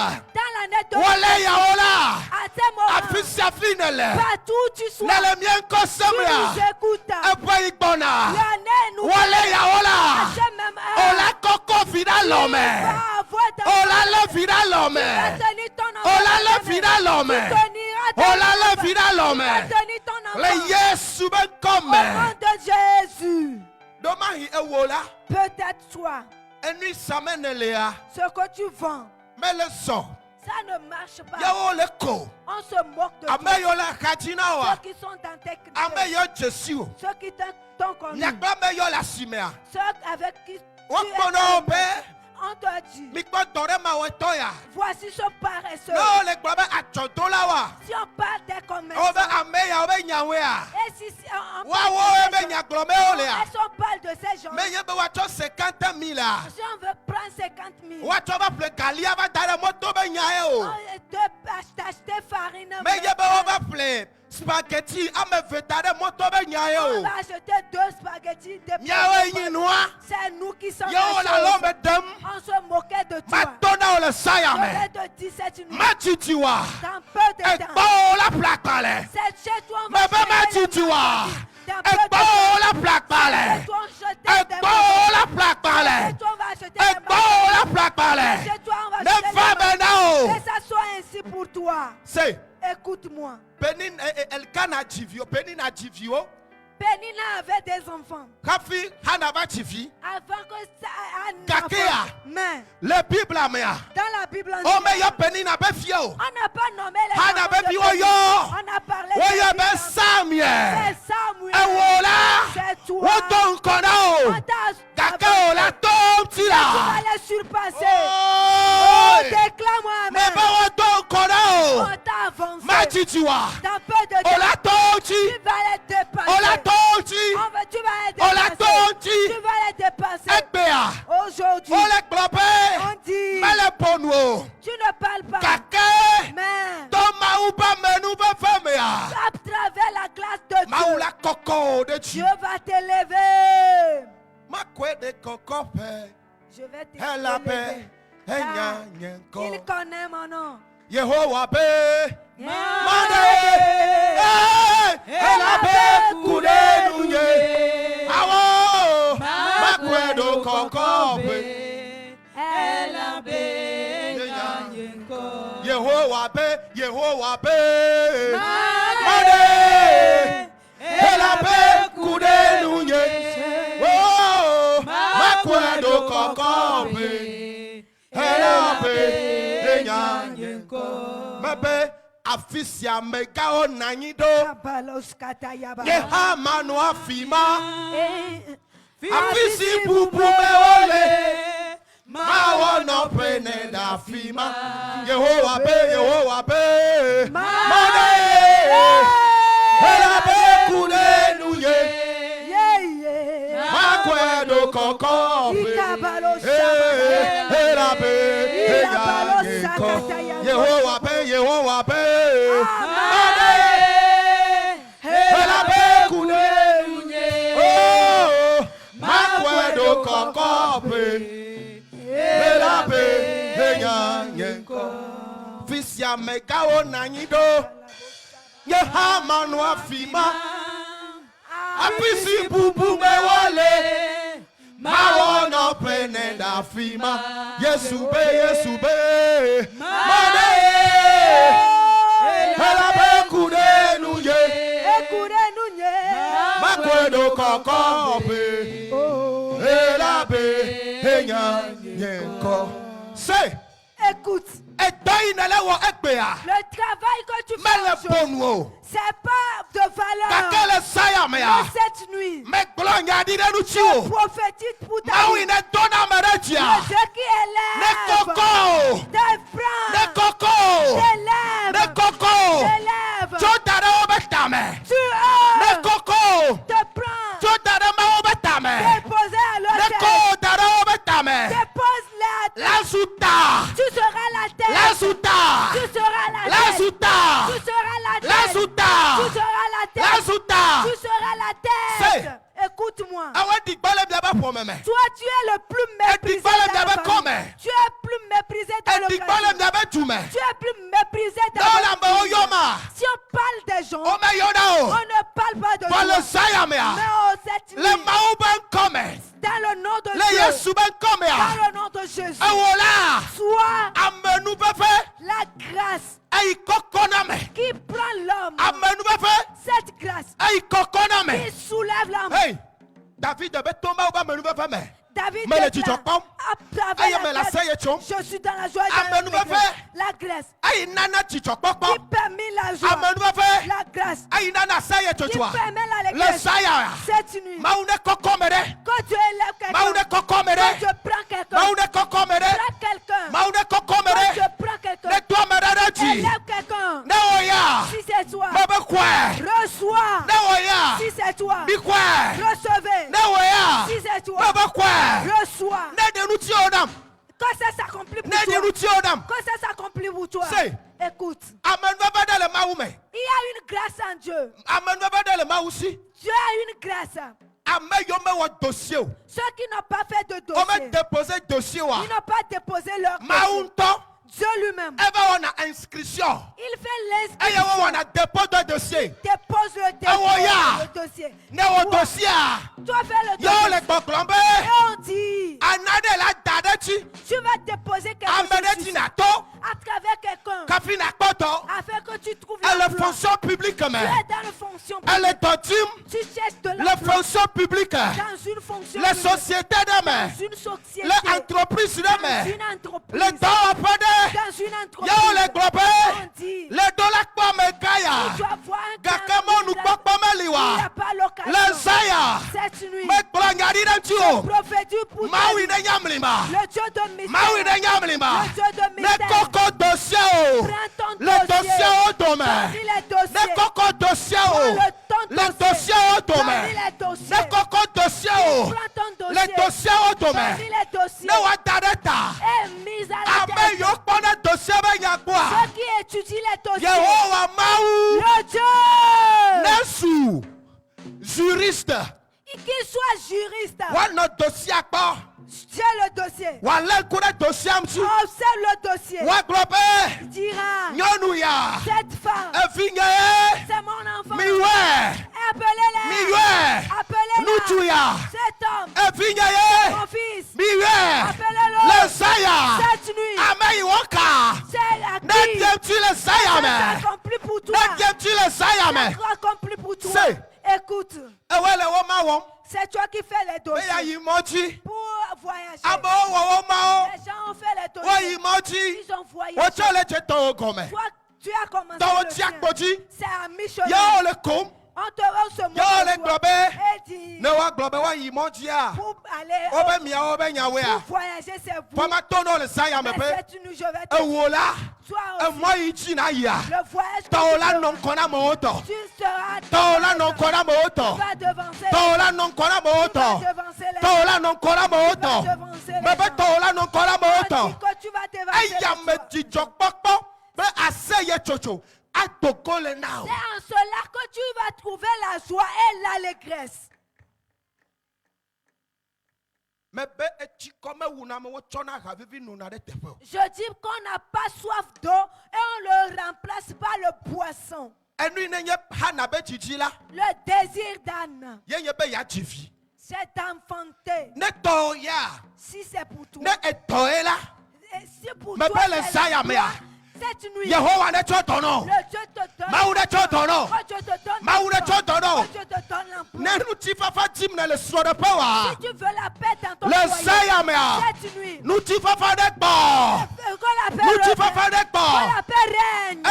l'année de Wale ya ola. à ce moment, Afisi afinele. partout où tu sois, Nele mien tu kosemra. nous écoutes. Epo igbona. L'année nous Wale ya à ola. ce même heure. Ola koko vida lome. Va avoir ta Ola le vida Tu vas lome. tenir ton enfant Ola dans ta le main. vida lome. Tu teniras ton Ola le enfant. vida Tu lome. vas tenir ton enfant. Le Yesu ben Au come. nom de Jésus. Domahi ewola. Peut-être toi, Enu samenelea. ce que tu vends, Mais le son. ça ne marche pas. Yawo le ko. On se moque de toi. Ameyola kajina wa. Ceux qui sont dans tes critères, Ameyo Jesu. ceux qui t'ont connu, Nyakba meyo la simea. ceux avec qui tu Wakbono es, obe. on te dit, Mikpo dore ma wetoya. voici ce paresseux. No le gbabe achodola wa. Si on parle des Obe commerçants, ameya obe nyawea. et si on Wa parle wo de ebe ces gens, nyaglome olea. et si on parle de ces gens, Me yebe wacho 50 mila. si on veut prendre 50 000, Wacho ba ple galia ba dare moto be nyae o. t'acheter farine, Me yebe wo ba ple spaghetti ame vetare moto be nyae on o. va acheter 2 spaghettis, des Nyawe pommes de terre. nyinwa. C'est nous qui sommes Yo les la choses. lombe dem. On se moquait de toi. Matona o le Je sayame. vais te dire cette nuit, Matitiwa. dans peu de temps, Ekpo la plakale. c'est chez toi on va Bebe jeter les matitiwa. marchandises. Dans peu de Ekpo temps, la plakale. chez toi on jetait des Ekpo marchandises. la plakale. Chez toi on va acheter des Ekpo marchandises. la plakale. Chez toi on va Ne acheter des fa marchandises. benao. Que ça soit ainsi pour toi. Say. Écoute-moi. Penin Elkana jivio. Penin a jivio. Pénina avait des enfants. Kafi hanava jivi. Avant que ça ait un Kakea. enfant. Mais Le Bible amea. dans la Bible O me yo ancienne, penina be fio. on n'a pas nommé les Hana enfants de be fio Pénina. yo. On a parlé Oye des be enfants. Samuel. C'est Samuel. Ewola. C'est toi. Woto nkona On o. t'a Kakao la tom tu tila. vas les surpasser. Oh, Oh. déclare-moi Me amen. be woto nkona o. Majijua. Tu vas les dépasser. Tu vas les dépasser. Aujourd'hui, on dit, tu ne parles pas. Mais à travers la grâce de Dieu, Dieu va t'élever. Je vais t'élever. Il connaît mon nom. Yehovah be Mande elabe kudenunye awo makwedo kokobe elabe Yehovah be Mande elabe kudenunye oh makwedo kokobe elabe Mebe afisia megao nanyido Yeha manu afima Afisi bubu mewole Mawono pene da afima Yehovah be Mane Elabe kudenuye Makwedo kokobe Elabe Yehovah be Mane Elabe kudenunye Oh Makwedo kokobe Elabe yenko Fisia megao nanyido Yeha manu afima Apisi bubu mewale Mawono pene da fima Yesu be Mane Elabe kudenunye Makwedo kokobe Elabe yenko Say écoute. Le travail que tu fais aujourd'hui, c'est pas de valeur. Mais cette nuit, je prophétise pour ta vie. Le Dieu qui élève tes frères, t'élève. Tu te prends, déposer à l'autel, dépose la souta. Tu seras la tête. La souta. Tu seras la tête. La souta. Tu seras la tête. La souta. Tu seras la tête. La souta. Tu seras la tête. Écoute-moi. Toi, tu es le plus méprisé dans la famille. Tu es plus méprisé dans le quartier. Tu es plus méprisé dans le quartier. Si on parle des gens, on ne parle pas de toi. Mais cette nuit, dans le nom de Dieu, dans le nom de Jésus, soit la grâce qui prend l'homme, cette grâce qui soulève l'homme. David David je suis dans la joie de la grâce qui permet la joie, la grâce qui permet l'allégresse. Cette nuit, quand tu élèves quelqu'un, quand tu prends quelqu'un, élève quelqu'un. Si c'est toi, reçois. Si c'est toi, recevez. Si c'est toi, reçois. Quand ça s'accomplit pour toi, quand ça s'accomplit pour toi, écoute, il y a une grâce en Dieu. Dieu a une grâce. Ceux qui n'ont pas fait de dossier, ils n'ont pas déposé leur dossier. Dieu lui-même, il fait l'inscription, dépose le dossier. Dépose le dossier. Tu vas faire le dossier. Et on dit, tu vas déposer quelque chose à travers quelqu'un afin que tu trouves la fonction publique. Tu es dans la fonction publique. Tu cherches de la fonction publique. Dans une fonction les sociétés dans une société. Les entreprises dans une entreprise. Les dans une entreprise. On dit, les dollars tu dois voir un candidat. Il n'y a pas l'occasion. Cette nuit, prophétie pour toi. Le Dieu de mystère. Le Dieu de mystère. Prends ton dossier. Les dossiers. Prends le dossier. Les dossiers. Et mise à la tête. Ceux qui étudient les dossiers. Le Dieu. Juriste. Qu'il soit juriste. Tiens le dossier. Observe le dossier. Il dira cette femme, c'est mon enfant. Appelez-la. Cet homme, c'est mon fils. Appelez-le. Cette nuit, c'est accompli pour toi. C'est accompli pour toi. Écoute. C'est toi qui fais les dossiers. Pour voyager. Les gens ont fait les dossiers. Ils ont voyagé. Toi, tu as commencé le tien. C'est à mi-chemin. On se moque de toi. Et dit, pour aller pour voyager, c'est vous. Mais cette nuit, je vais te dire. Toi aussi. Le voyage que tu seras devancer. Tu vas devancer les gens. Tu vas devancer. C'est en cela que tu vas trouver la joie et l'allégresse. Je dis qu'on n'a pas soif d'eau et on le remplace par le poisson. Le désir d'âne. C'est d'enfanter. Si c'est pour toi. Si pour toi, cette nuit, le Dieu te donne l'emploi. Si tu veux la paix dans ton foyer, cette nuit, que la paix règne.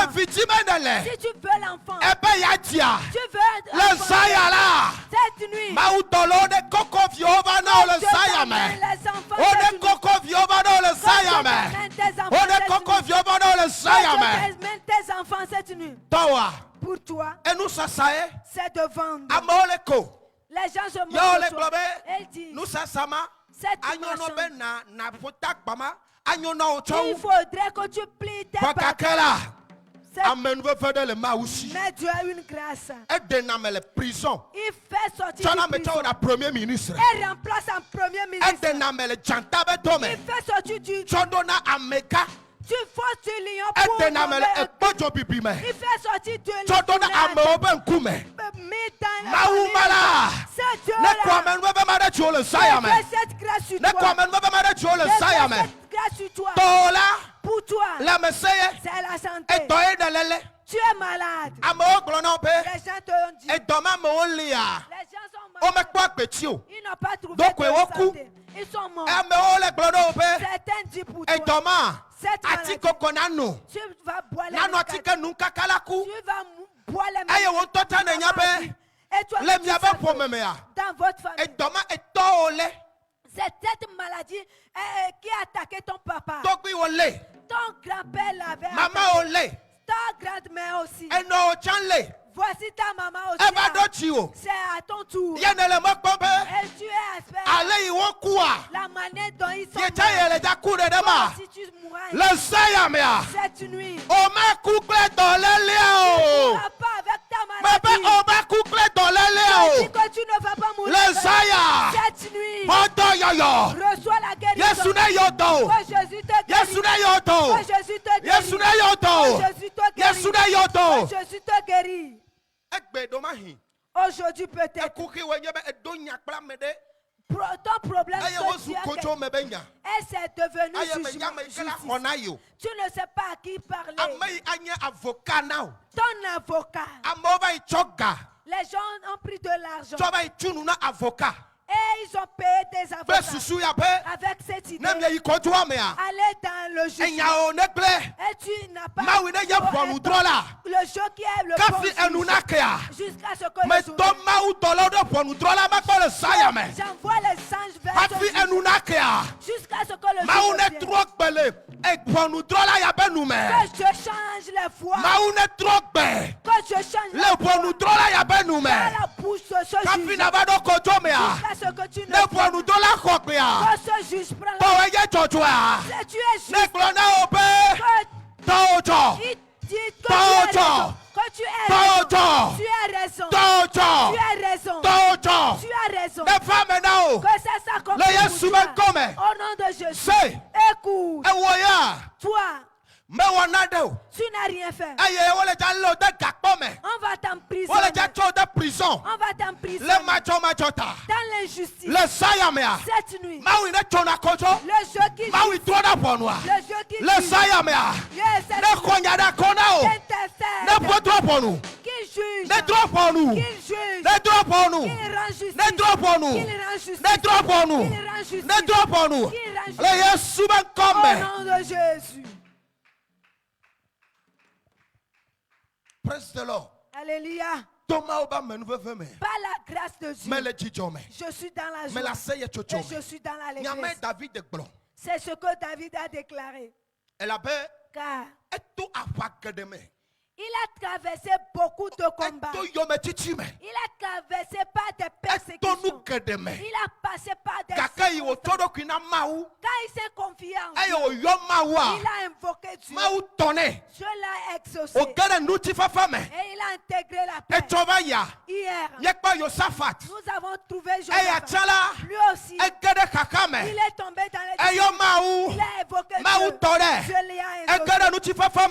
Si tu veux l'enfant, tu veux cette nuit, tes enfants cette nuit. Pour toi, c'est de vendre. Les gens se moquent de toi. Elle dit, cette il faudrait que tu plies tes bagages. Mais Dieu a une grâce. Il fait sortir du prison. Elle remplace un premier ministre. Il fait sortir du tu forces du lion pour il fait sortir de cette grâce sur toi. Pour toi, c'est la santé. Tu es malade. Les gens te ont dit. Les gens sont malades. Ils n'ont pas trouvé de santé. Ils sont morts. Certains disent pour toi. Cette maladie, tu vas boire les médicaments. Tu vas boire les médicaments. Et toi, dans votre famille, c'est cette maladie qui a attaqué ton papa. Ton grand-père l'avait attaqué. Ta grand-mère aussi. Voici ta maman aussi. C'est à ton tour. Et tu espères la manière dont ils sont morts. Si tu mourras cette nuit, tu ne pourras pas avec ta maladie. Tu dis que tu ne vas pas mourir cette nuit. Reçois la guérison. Oh, Jésus te guérit. Aujourd'hui peut-être ton problème et c'est devenu justice. Tu ne sais pas à qui parler. Ton avocat. Les gens ont pris de l'argent Et ils ont payé des avocats avec cette idée. Aller dans le jugement. Et tu n'as pas le jeu qui est le bon juge. Jusqu'à ce que le jour. J'envoie les anges vers ce juge. Jusqu'à ce que le jour vienne. Que je change les voix. Que je change les voix. Dans la bouche de ce juge. Jusqu'à ce que tu ne que ce juge prenne la parole. Si tu es juste, il dit que tu as raison. Tu as raison. Tu as raison. Tu as raison. Que ça s'accomplisse pour toi. Au nom de Jésus. Écoute. Toi. Tu n'as rien fait. On va t'emprisonner. On va t'emprisonner. Dans l'injustice. Cette nuit. Le jeu qui juge. Le jeu qui juge. Qu'il juge. Qu'il rend justice. Au nom de Jésus. Praise the Lord. Alléluia. Par la grâce de Dieu, je suis dans la joie et je suis dans l'allégresse. C'est ce que David a déclaré. Car il a traversé beaucoup de combats. Il a traversé par des persécutions. Il a passé par des circonstances. Quand il s'est confié en Dieu, il a invoqué Dieu. Dieu l'a exaucé. Et il a intégré la paix. Hier, nous avons trouvé Josaphat. Lui aussi, il est tombé dans les difficultés. Il a évoqué Dieu. Dieu l'a exaucé.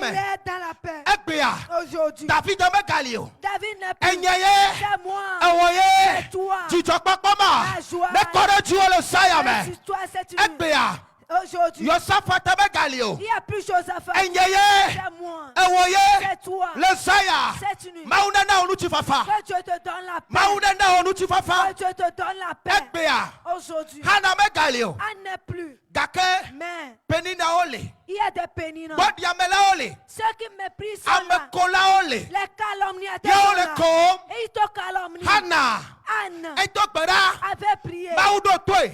Il est dans la paix. Aujourd'hui, David n'est plus. C'est moi. C'est toi. La joie. C'est toi cette nuit. Aujourd'hui, il n'y a plus Josaphat. C'est moi. C'est toi. Cette nuit, que Dieu te donne la paix. Que Dieu te donne la paix. Aujourd'hui, Anne n'est plus. Mais il y a des pénins. Ceux qui méprisent là, les calomniateurs sont là. Et ils te calomnient. Anne avait prié.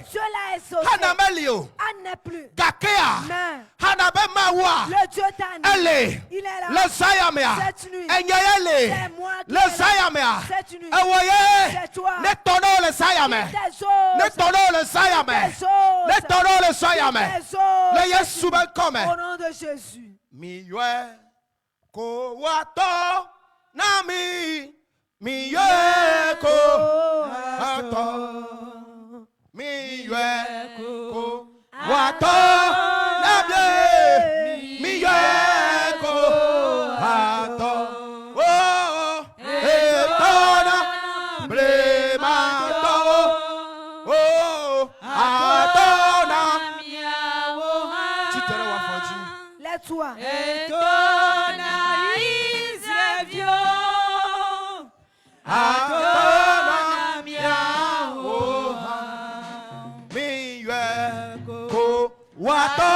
Dieu l'a exaucé. Anne n'est plus. Mais le Dieu d'Anne, il est là. Cette nuit, c'est moi qui est là. Cette nuit, c'est toi. Au nom de Jésus. Toi. Et ton Israël, Adonai Miaoha, Miyeko, Wato,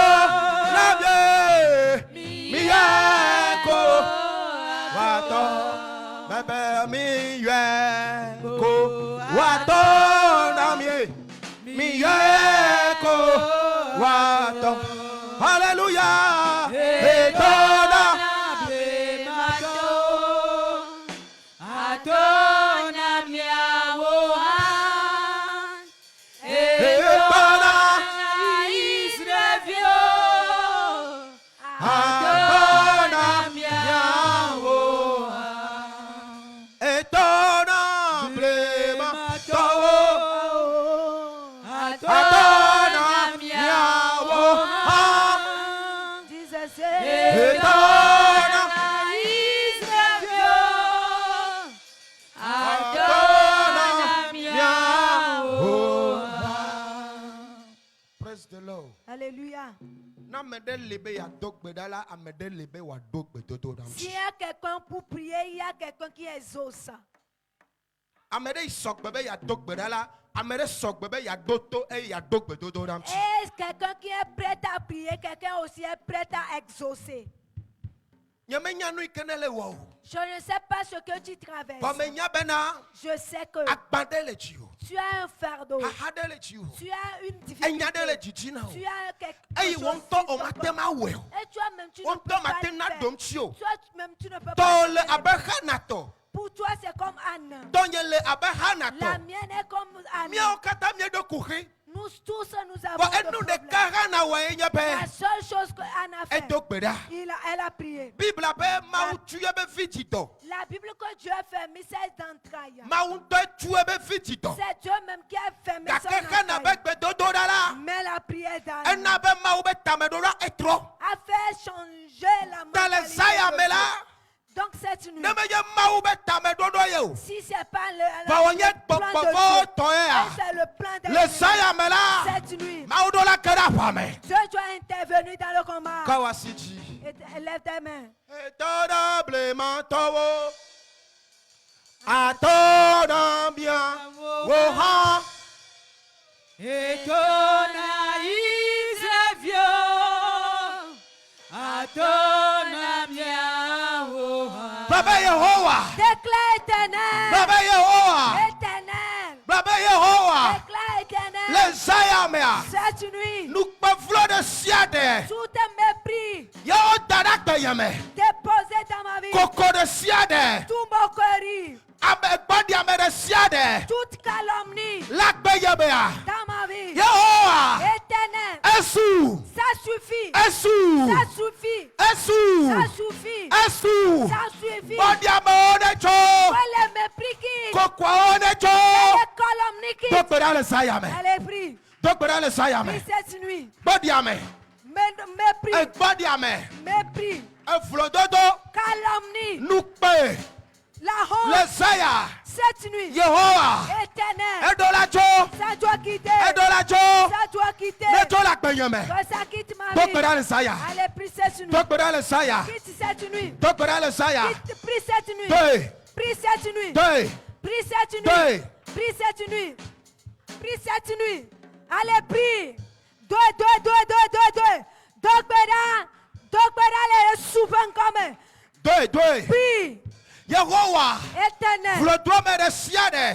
Miyeko, Wato, Bebe Miyeko, Wato, Miyeko, Wato. Hallelujah. Alléluia. S'il y a quelqu'un pour prier, il y a quelqu'un qui exauce. Est-ce quelqu'un qui est prêt à prier, quelqu'un aussi est prêt à exaucer? Je ne sais pas ce que tu traverses. Je sais que tu as un fardeau. Tu as une difficulté. Tu as quelque chose. Et toi-même, tu ne peux pas le faire. Toi-même, tu ne peux pas le faire. Pour toi, c'est comme Anne. La mienne est comme Anne. Nous tous, nous avons des problèmes. La seule chose qu'Anne a fait, elle a prié. La Bible que Dieu a fermé ses entrailles. C'est Dieu même qui a fermé ses entrailles. Mais la prière d'Anne a fait changer la mentalité. Donc cette nuit, si c'est pas le plan de Dieu, c'est le plan de Dieu. Cette nuit, Dieu doit intervenir dans le combat. Et lève tes mains. Et ton aïe vieux, à ton ami. Déclare éternel. Éternel. Déclare éternel. Cette nuit, tout est mépris déposé dans ma vie. Tout moquerie. Toute calomnie dans ma vie. Éternel. Ça suffit. Ça suffit. Ça suffit. Ça suffit. Les mépris qui. Les calomnies qui. Allez, prie. Prie cette nuit. Mépris. Calomnie. La honte. Cette nuit. Éternel. Ça doit quitter. Ça doit quitter. Que ça quitte ma vie. Allez, prie cette nuit. Quitte cette nuit. Prie cette nuit. Prie cette nuit. Prie cette nuit. Prie cette nuit. Prie cette nuit. Allez, prie. Deux. Les souvent comme. Prie. Éternel.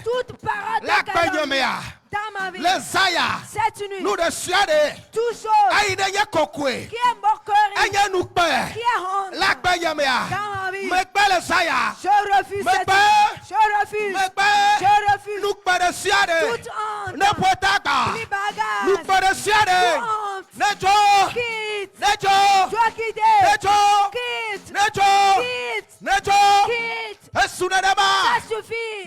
Toute parole de calomnie dans ma vie. Cette nuit. Tout chose qui est moquerie, qui est honte dans ma vie. Je refuse cette nuit. Je refuse. Toute honte. Toute bagarre. Toute honte. Quitte. Dois quitter. Quitte. Ça suffit.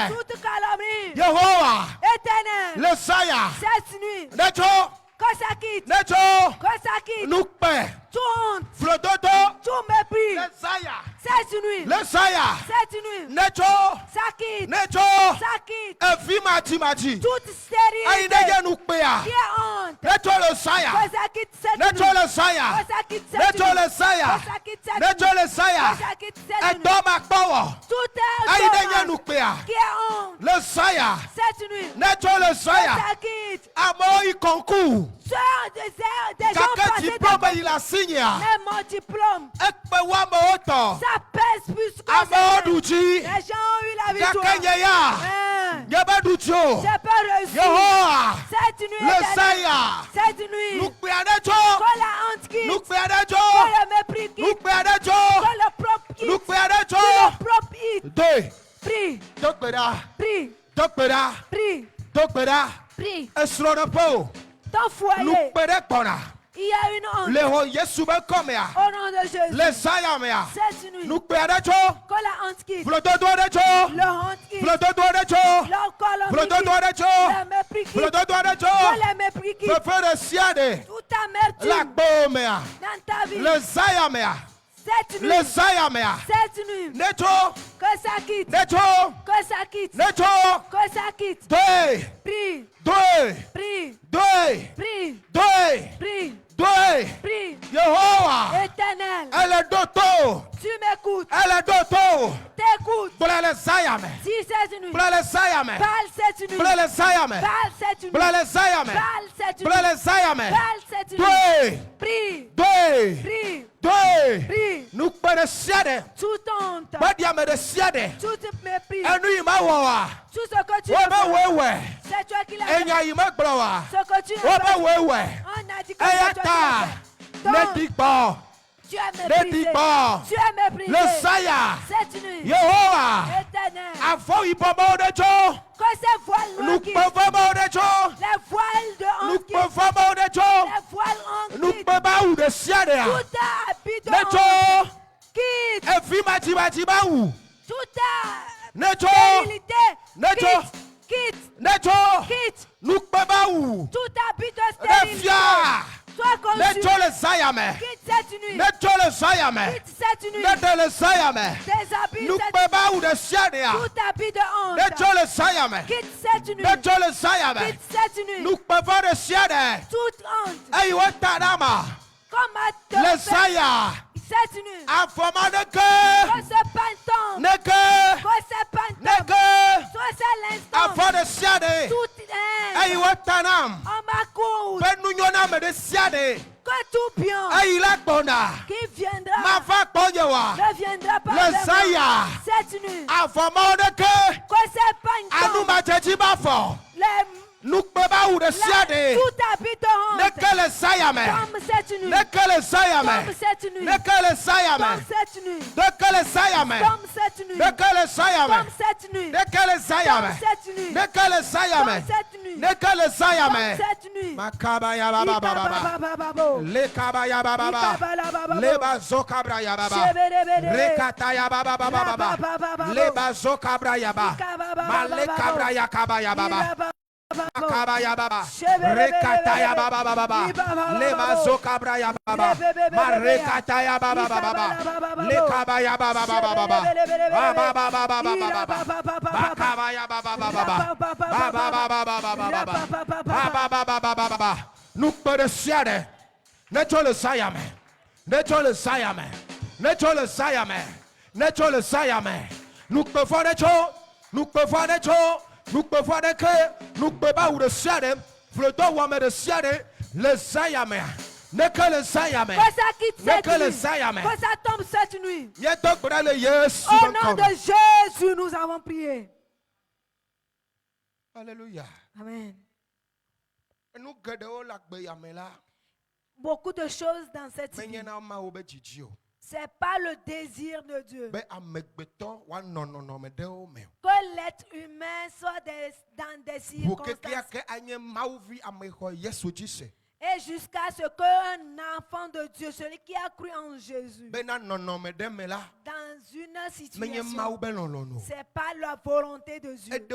Toute calomnie. Éternel. Cette nuit. Que ça quitte. Tout honte. Tout mépris. Cette nuit. Ça quitte. Toute stérilité. Qui est honte. Que ça quitte cette nuit. Que ça quitte cette nuit. Tout est qui est honte. Cette nuit. Que ça quitte. Des gens passés mais mon diplôme, ça pèse plus que ça. Les gens ont eu la victoire. J'ai pas reçu. Cette nuit, que la honte quitte, que le mépris quitte, que le propre quitte, que le propre hit. Prie. Ton foyer, il y a une honte. Au nom de Jésus. Cette nuit, que la honte quitte. Le honte quitte. Le mépris quitte. Que le mépris quitte. Toute amertume dans ta vie. Cette nuit, Que ça quitte. Neto. Que ça quitte. Neto. Que ça quitte. Prie. Prie. Prie. Yehovah. Éternel. Elle est d'auto. Tu m'écoutes. Elle est d'auto. T'écoutes. Pour les Zayame. Si cette nuit. Pour les Zayame. Parle cette nuit. Pour les Zayame. Parle cette nuit. Pour les Zayame. Parle cette nuit. Pour les Zayame. Parle cette nuit. Prie. Prie. Prie. Nous connaissons. Toute honte. Toute mépris. Tout ce que tu fais. C'est toi qui l'as fait. Ce que tu as fait. On a dit que c'est toi qui l'as fait. Donc, tu as méprisé. Tu as méprisé. Cette nuit. Éternel. Que ces voiles noirs quittent. Les voiles de honte quittent. Les voiles honte quittent. Tout habit de honte quitte. Toute stérilité quitte. Quitte. Tout habit de stérilité. Sois conçu. Quitte cette nuit. Quitte cette nuit. Des habits de tout habit de honte. Quitte cette nuit. Quitte cette nuit. Toute honte. Comme à cette nuit. Que ce panton. Que ce panton. Soit c'est l'instant. Toute haine. On m'accourt. Que tout bien qui viendra ne viendra pas cette nuit. Que ces panton. Tout habit de honte. Comme cette nuit. Comme cette nuit. Comme cette nuit. Comme cette nuit. Comme cette nuit. Comme cette nuit. Comme cette nuit. Comme cette nuit. Makabaya baba baba. Le kabaya baba baba. Le bazokabra yaba. Rekataya baba baba. Le bazokabra yaba. Male kabra yakabaya baba. Kabaya baba, rekataya baba baba, le mazoka braya baba, marekataya baba baba, le kabaya baba baba baba, baba baba baba, kabaya baba baba, baba baba, nous peresiade, neto le sayame, neto le sayame, neto le sayame, neto le sayame, nous pouvons neto, nous pouvons neto. Nous pouvons voir que nous pouvons pas ou de siade, flottant ou de siade, le sayame, ne que le sayame, ne que le sayame, que ça tombe cette nuit. Au nom de Jésus, nous avons prié. Alléluia. Amen. Beaucoup de choses dans cette vie. C'est pas le désir de Dieu. Que l'être humain soit dans des circonstances. Et jusqu'à ce qu'un enfant de Dieu, celui qui a cru en Jésus, dans une situation, c'est pas la volonté de Dieu.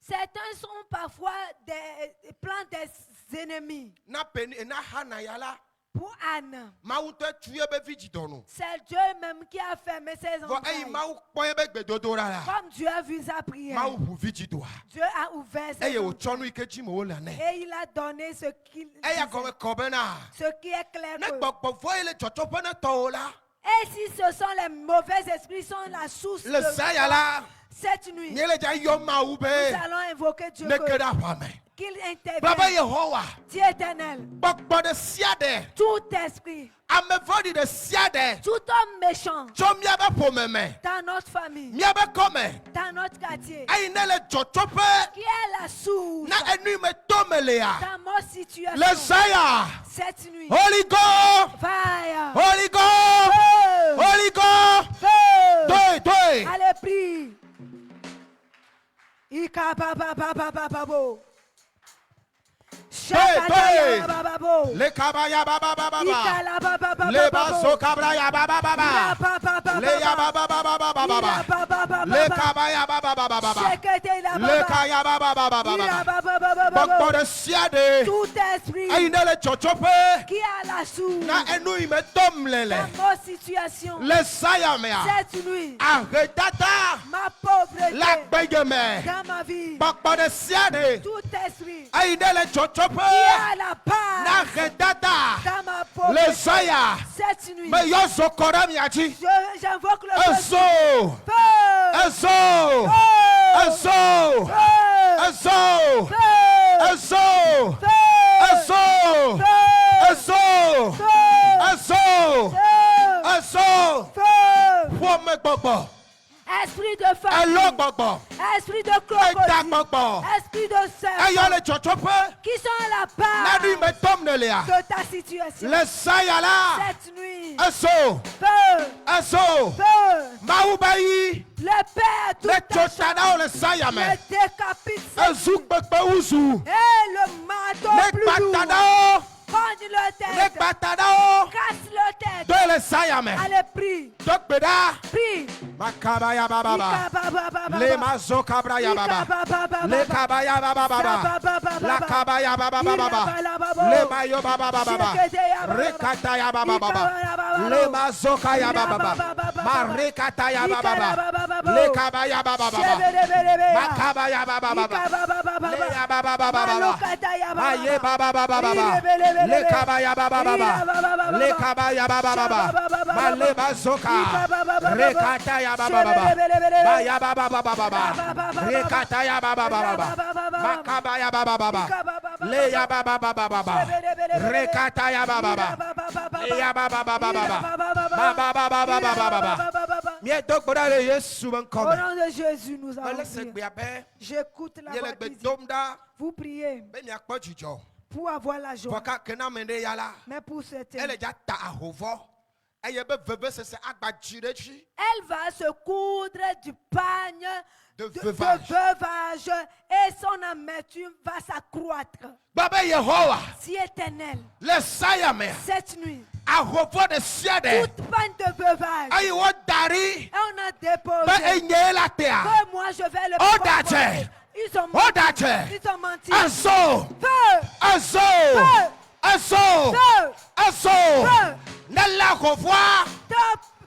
Certains sont parfois des plans des ennemis. Pour Anne, c'est Dieu même qui a fermé ses entrailles. Comme Dieu a vu sa prière, Dieu a ouvert ses entrailles. Et il a donné ce qui est clair. Et si ce sont les mauvais esprits, sont la source de cette nuit, nous allons invoquer Dieu. Qu'il intervienne. Dieu éternel. Tout esprit. Tout homme méchant. Dans notre famille. Dans notre quartier. Qui est la source. Dans ma situation. Cette nuit. Holy God. Fire. Holy God. Feu. Holy God. Feu. Toi. Allez, prie. Ika baba baba baba. Le kabaya baba baba, le baso kabraya baba baba, le ya baba baba baba, Le kabaya baba baba baba. Le kaya baba baba baba. Bokbo de siade. Tout esprit Aïe le chochope. qui a la sourde Na enu ime tom lele. dans nos situations Le sayamea. cette nuit, Arretata. ma pauvreté La begeme. dans ma vie, Bokbo de siade. tout esprit Aïe le chochope. qui a la part Na retata. dans ma Le pauvreté saya. cette nuit, Me yo sokora miachi. j'invoque le feu, Eso. feu, Eso. feu, Eso. feu, Eso. feu, Eso. feu, Eso. feu, Eso. feu, Eso. feu, Eso. feu, Fome gbogbo. esprit de Elo famille, gbogbo. esprit de Eta crocodile, gbogbo. esprit de Eyo serpent, le chochope. qui sont à la part Nadu me tom ne lea. de ta situation Le saya la. cette nuit. Eso. Feu, Eso. feu, Maubayi. le Père tout Le chochana le saya me. le décapite cette Ezu nuit. gbogbo uzu. Et le marteau Le plus lourd, patana. prends le Le tête, patana. casse le tête, De le saya me. allez prie, Dok beda. prie. Makabaya baba baba. Le mazo kabra ya baba. Le kabaya baba baba. La kabaya baba baba. Le mayo baba baba. Rekata ya baba baba. Le mazo kaya baba baba. Ma rekata ya baba baba. Le kabaya baba baba. Makabaya baba baba. Le ya baba baba. Ma ye baba baba. Le kabaya baba baba. Le kabaya baba baba. Ma le mazoka. Rekata ya baba baba. Ma ya baba baba. Rekata ya baba baba. Makaba ya baba baba. Le ya baba baba. Rekata ya baba baba. Le ya baba baba. Ma baba baba. Mie dok bora le Yesu Au bankome. nom de Jésus, nous allons Mele se prier. gbe abe. J'écoute la Ye le voix gbe qui dit, domda. vous priez Be mi akpo jijo. pour avoir la joie. Voka kena mende yala. Mais pour cette Elle ja ta ahovo. Eye be veve se agba jirechi. elle va se coudre du pagne De de veuvage. veuvage et son amertume va s'accroître. Baba Yehowa. Si éternel, Le sayame. cette nuit, Ahovo de siade. toute pagne de veuvage, Ayi wo dari. et on a Be déposé enye la tea. que moi je vais le Odache. confronter. Ils ont Odache. menti. Ils ont menti. Azo. Feu! Azo. Feu! Azo. Feu! Azo. Feu! Ne la revoir.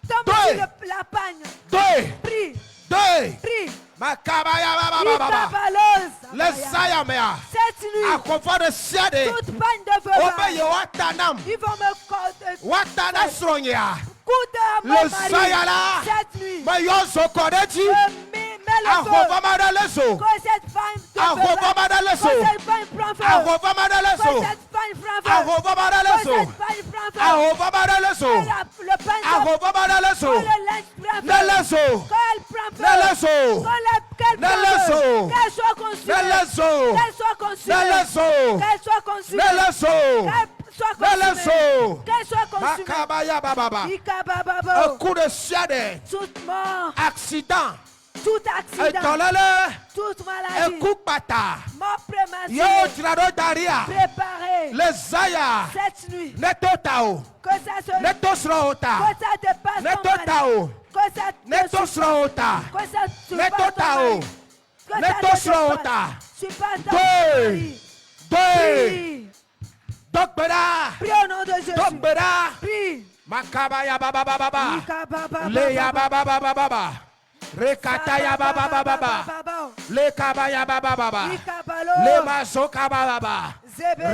Tombe Deux. sur la pagne. Deux. Prie, Deux. prie. Makabaya baba baba. Ikabalos. Le sayame. Cette nuit, Ahovo de siade. toute pagne de Obe veuvage, ye watanam. ils vont me Watana sronya. coudre mon Le mari. sayala. Cette nuit, Me yo sokodeji. mets le Ahovo feu. madaleso. Que cette femme de Ahovo veuvage, madaleso. que cette femme prend feu. Ahovo Que madaleso. cette femme prend feu. Ahovo Que madaleso. cette femme prend feu. Ahovo madaleso. Que le pain Ahovo madaleso. que le linge prend feu. Neleso. Qu'elle prend feu. Neleso. Qu'elle prend Neleso. feu. Qu'elle soit consumée. Neleso. Qu'elle soit consumée. Neleso. Qu'elle soit consumée. Neleso. Qu'elle soit consumée. Neleso. Qu'elle soit consumée. Makabaya baba. Un Ikabababo. coup de siade. Toute mort, Accident. tout accident, Etolele. toute Un maladie, coup pata. mort Yo prématurée, tirado daria. préparée Le zaya. cette nuit. Neto tao. Que ça se Neto sroota. que ça te passe ton Neto mari. tao. Que ça te Neto sroota. que ça te Neto passe ton tao. mari. Que ça Neto te sroota. passe. Tu passes ton Deux. mari. Deux. Prie. Dokbera. Prie au nom de Jésus. Dokbera. Prie. Makabaya baba baba baba. Ikabababa. Leya baba baba baba. Rekataya baba baba baba. Le kabaya baba baba. Ikabalo. Le masoka baba baba.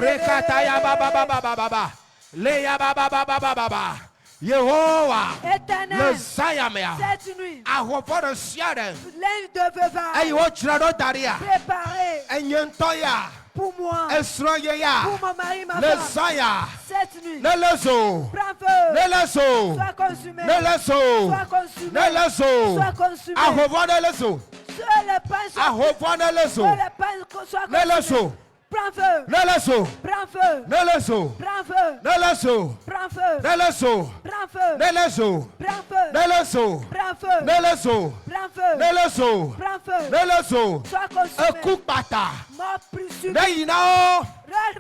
Rekataya baba baba baba. Leya baba baba baba. Yehowa. Le Éternel, sayamea. cette nuit, Ahovo de siade. linge de veuvage Eyo tirado daria. préparé Enyentoya. pour moi, Esroyeya. pour mon mari, ma Le femme. saya. Cette nuit, Nelezo. prends feu, Nelezo. sois consumé, Nelezo. sois consumé, Nelezo. sois consumé. Ahovo nelezo. Sur le pain, soit Ahovo nelezo. sur le pain, soit consumé. Nelezo. Prends feu, Nelezo. prends feu, Nelezo. prends feu, Nelezo. prends feu, Nelezo. prends feu, Nelezo. prends feu, Nelezo. prends feu, Nelezo. prends feu, Nelezo. prends feu, Nelezo. sois consumé. Ekupata. Mort présumé, Neyinao.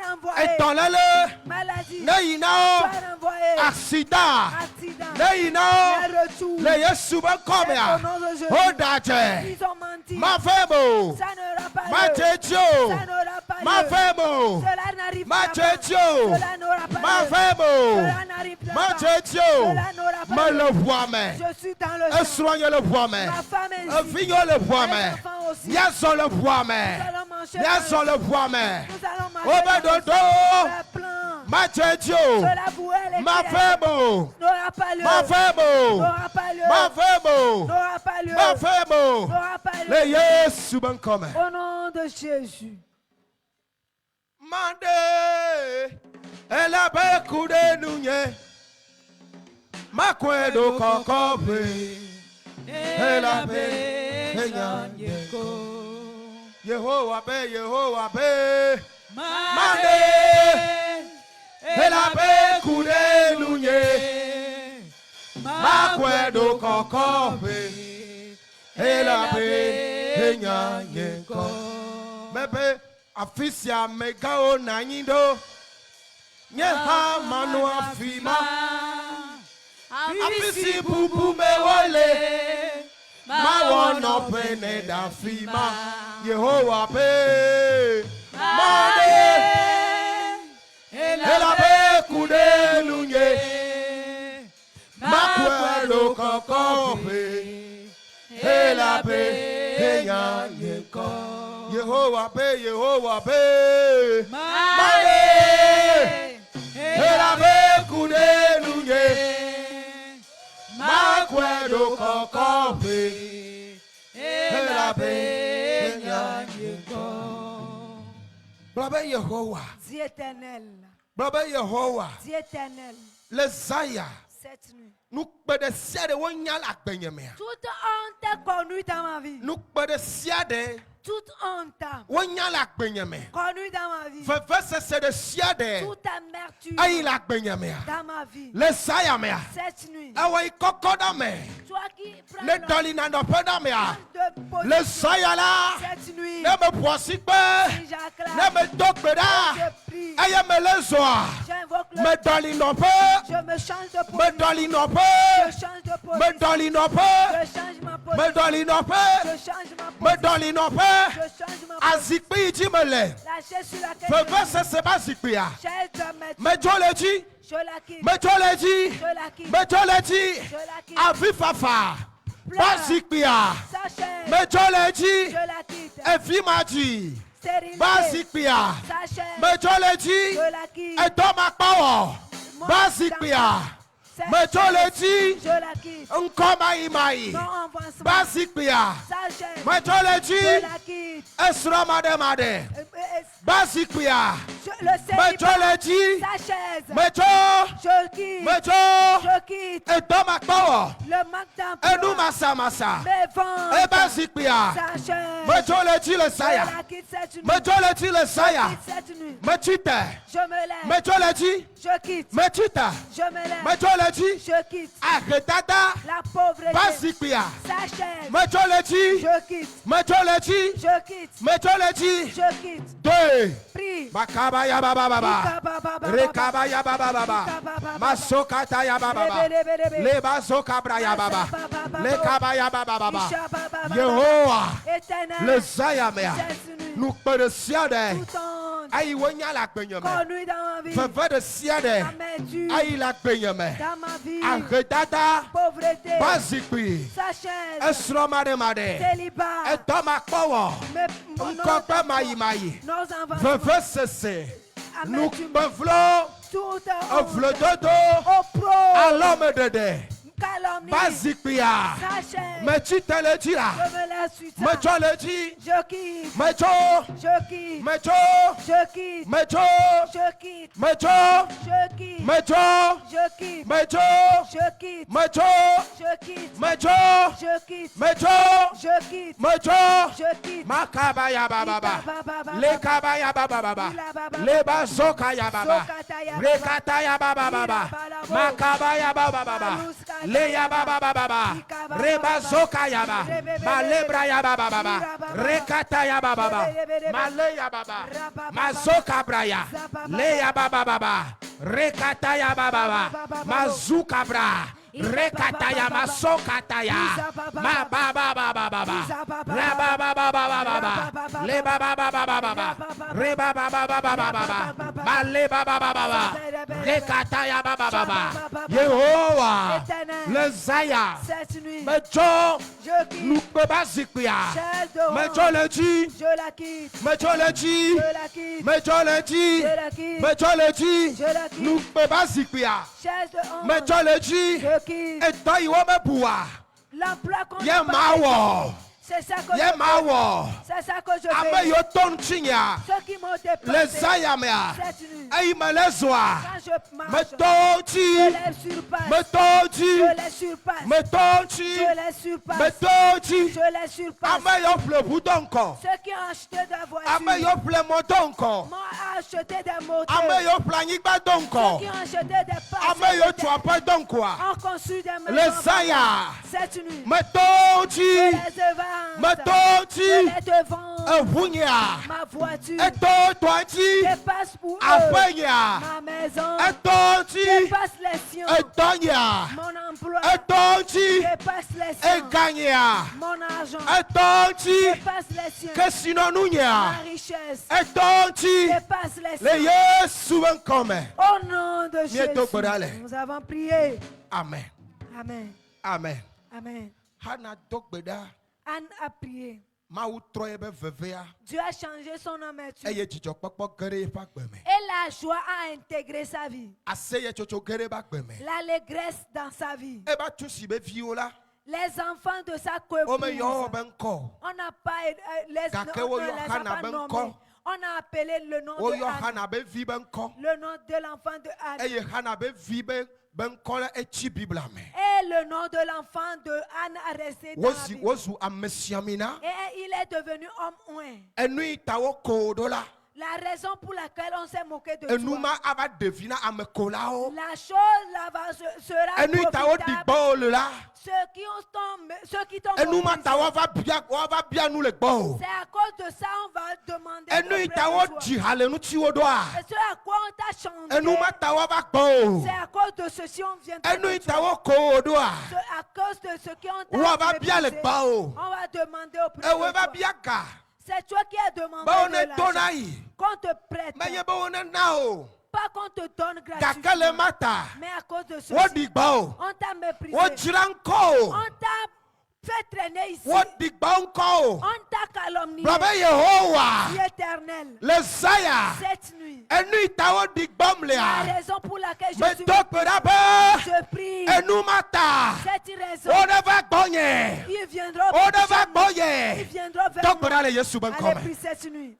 renvoyé. Etonlele. Maladie, Neyinao. sois renvoyé. Accident. Accident, Neyinao. retour. Le Yesu ben comme ya. Au nom de Jésus. Oh daje. Ils ont menti. Ma femo. Ça n'aura pas Ma lieu. tchio. Ça n'aura pas Ma lieu. femo. Cela n'arrivera Ma pas. tchio. Cela n'aura pas Ma lieu. femo. Cela n'arrivera Ma pas. tchio. Cela n'aura pas Ma lieu. le voix mais. Je suis dans le champ. Soigne le voix mais. Ma femme est ici. Vigne le voix Mes mais. enfants aussi. Yason le voix mais. Nous allons manger Yason dans le voix mais. Nous allons Oh manger ben dans le dodo. plan. Ma tchio. Cela vous est Ma femo. n'aura pas lieu. Ma femo. N'aura pas lieu. Ma femo. N'aura pas lieu. Ma femo. N'aura pas lieu. Le Yesu ben comme. Au nom de Jésus. Mande, elle a beaucoup de nouye. Ma kwedo kokope, elle a Yehovah be, Yehovah be. Mande, elle a beaucoup de nouye. Ma kwedo kokope, elle a Mebe. Afisia megao na nyindo nye ha manu afima afisi bubu mewole ma wono pene da fima Yehovah pe mane ela be kude lunye ma kwelo koko pe ela be enya yeko Yehovah be, Yehovah be. Mane, ela be kude lunye. Ma kwedo kokope, ela be nyanyeko. Brother Yehovah. Dis éternel. Brother Yehovah. Dis éternel. Les Zaya. Cette nuit. Nous pede siade wonyal akbenyeme. Toute honte connue dans ma vie. Nous pede siade. Toute honte wonyal akbenyeme. connue dans ma vie. Fefese se de siade. Toute amertume Aïla akbenyeme. dans ma vie. Les Zaya mea. Cette nuit. Awa ikokoda me. Toi qui prends Le dolina no peda mea. de Le Zaya la. cette nuit. Ne me poisikpe. Si j'acclame, Ne me dokbeda. je prie. Aye me le zoa. J'invoque le Me dolino pe. Je me change de Me position. dolino Je pe. change de Me position. dolino pe. Je change ma Me position. dolino pe. Je change ma Me position. dolino pe. Je change ma position. Azikpi ji me le. La chaise sur laquelle Fefese se ba zikpi ya. chaise de mettre. Me jole ji. Je la quitte. Me jole ji. Je la quitte. Me jole ji. Je la quitte. Avi fafa. Ba zikpi ya. Sa chaise. Me jole ji. Je la quitte. Efi ma ji. Stérilité. Ba zikpi ya. Sa chaise. Me jole ji. Je la quitte. Eto ma pawo. Ba zikpi ya. Cette Me jole chaise, ji. je la quitte. Nkoma imai. Non avancement. Ba zikpi ya. Sa chaise. Me jole Je ji. la quitte. Esro made made. Ba zikpi ya. Le Me célibat. jole ji. Sa chaise. Me jo. Je quitte. Me jo. Je quitte. Eto ma pawo. Le manque d'emploi. Enu masa masa. Mes ventes. Eba zikpi ya. Sa chaise. Me jole ji le Je saya. la quitte cette nuit. Me jole ji le Je saya. quitte cette nuit. Me chite. Je me lève. Me jole ji. Je quitte. Me chite. Je me lève. Me jole ji. Je quitte. Aredada. La pauvreté. Ba zikpi ya. Sa chaise. Me jole ji. Je quitte. Me jole ji. Je quitte. Me jole ji. Je quitte. Deux. Prie. Makaba ya baba baba. Rekaba ya baba baba. Masokata ya baba baba. Leba sokabra ya baba. Lekaba ya baba baba. Yehovah. Éternel. Le Zayamea. Cette nuit. Nous peut de siade. Tout honte Aïe wonya la penyame. connue dans ma vie. Feve de siade. Amertume Aïe la penyame. dans ma vie. Aredada. Pauvreté. Bazikwi. Sa chaise. Esro made made. Célibat. Etoma kowo. Nos Nkokpe mayi mayi. enfants. Feve sese. Nous Amertume. bevlo. Tout Ovlo dodo. Opro. Alome dede. Calomnie. Bazikpia. Sa chaise. Me chitele jira. Je me laisse suite. Me chole ji. Je quitte. Me cho. Je quitte. Me cho. Je quitte. Me cho. Je quitte. Me cho. Je quitte. Me cho. Je quitte. Me cho. Je quitte. Me cho. Je quitte. Me cho. Je quitte. Me cho. Je quitte. Me cho. Je quitte. Makaba ya baba baba. Le kaba ya baba baba. Le bazoka ya baba. Rekata ya baba baba. Makaba ya baba baba. Le ya baba baba. Reba zoka ya baba. Malebra ya baba baba. Rekata ya baba baba. Male ya baba. Mazoka braya. Le ya baba baba. Rekata ya baba baba. Mazuka bra. Rekataya maso kataya. Ma ba ba ba ba ba ba. Ra ba ba ba ba ba ba ba. Le ba ba ba ba ba ba ba. Re ba ba ba ba ba ba ba. Ma le ba ba ba ba ba. Rekataya ba ba ba ba. Yehowa. Le Zaya. Mais Dieu nous peut pas zikouya. Mais Dieu le dit. Mais Dieu le dit. Mais Dieu le dit. Mais Dieu le dit. Nous peut pas zikouya. Mais Dieu le dit. Et toi il va me pouvoir. Yemawo. C'est ça que je fais. C'est ça que je fais. Ceux qui m'ont déplacé les ayamea. cette nuit. Et il me les voit. Quand je marche, Me tonti. je les surpasse. Me tonti. Je les surpasse. Me tonti. Je les surpasse. Me tonti. Je les surpasse. Ame yo ple boudonko. Ceux qui ont acheté des voitures Ame yo ple motonko. m'ont acheté des moteurs. Ame yo ple nyigba donko. Ceux qui ont acheté des parts Ame yo tuapa donko. ont construit des maisons. Les Zaya. Cette nuit, Me tonti. je les devance. Me tonti. Je les devance. Vunya. Ma voiture Eto toanti. dépasse pour eux. Afenya. Ma maison Etonti. dépasse les siens. Etonya. Mon emploi Etonti. dépasse les siens. Eganya. Mon argent Etonti. dépasse les siens. Que sinon nous nya. Ma richesse Etonti. dépasse les Le siens. Yesu come. Au nom de Bientôt, Jésus, Kodale. nous avons prié. Amen. Amen. Amen. Amen. Hana dogbeda. Anne a prié. Ma outroye be vevea. Dieu a changé son amertume. Eye jijokpokpo gere fa gbeme. Et la joie a intégré sa vie. Aseye chocho gere ba gbeme. L'allégresse dans sa vie. E ba tusi be viola. Les enfants de sa O me yo coépouse. benko. On n'a pas les Kake on wo ne les a Yohana pas ben nommés. ko. On a appelé le nom O de Anne, Yohana be vi benko. le nom de l'enfant de Anne Eye Hana be vi benko la echi Bible me. et le nom de l'enfant de Anne a resté dans la Wozi Bible. wozu amesiamina. Et il est devenu homme oint. Enui tawo kodola. La raison pour laquelle on s'est moqué de Enuma toi. aba devina amekolao. La chose là-bas sera Enui tawo profitable. digbo la. Ceux qui t'ont Enuma méprisé. tawo va bien nous le bo. C'est à cause de ça on va demander Enui auprès tawo de toi. jihale nu tiwo doa. Et ce à quoi on t'a chanté. Enuma tawo va bo. C'est à cause de ceci on vient te Enui dire. tawo kodoa. C'est à cause de ce qui ont On va bien le méprisé. bo. On va demander auprès Ewe de va toi. bien ka. C'est toi qui as demandé Ba de one l'argent. tonai. Qu'on te prête. Menye ba one nao. Pas qu'on te donne Kakale gratuitement. mata. Mais à cause de ceci. Wo digbo. On t'a méprisé. Wo jiranko. On t'a fait traîner ici. Wo digbo nko. On t'a calomnié. Baba Yehowa. Dieu éternel. Le Zaya. Cette nuit. Enui tawo digbom La lea. raison pour laquelle je Me suis dokperabe. je prie. Enumata. Cette raison. On ne va gonye. Il viendra On ne va vers nous. Il gonye. viendra vers Donc, nous. allez, Yesu Allez, benkome. prie cette nuit.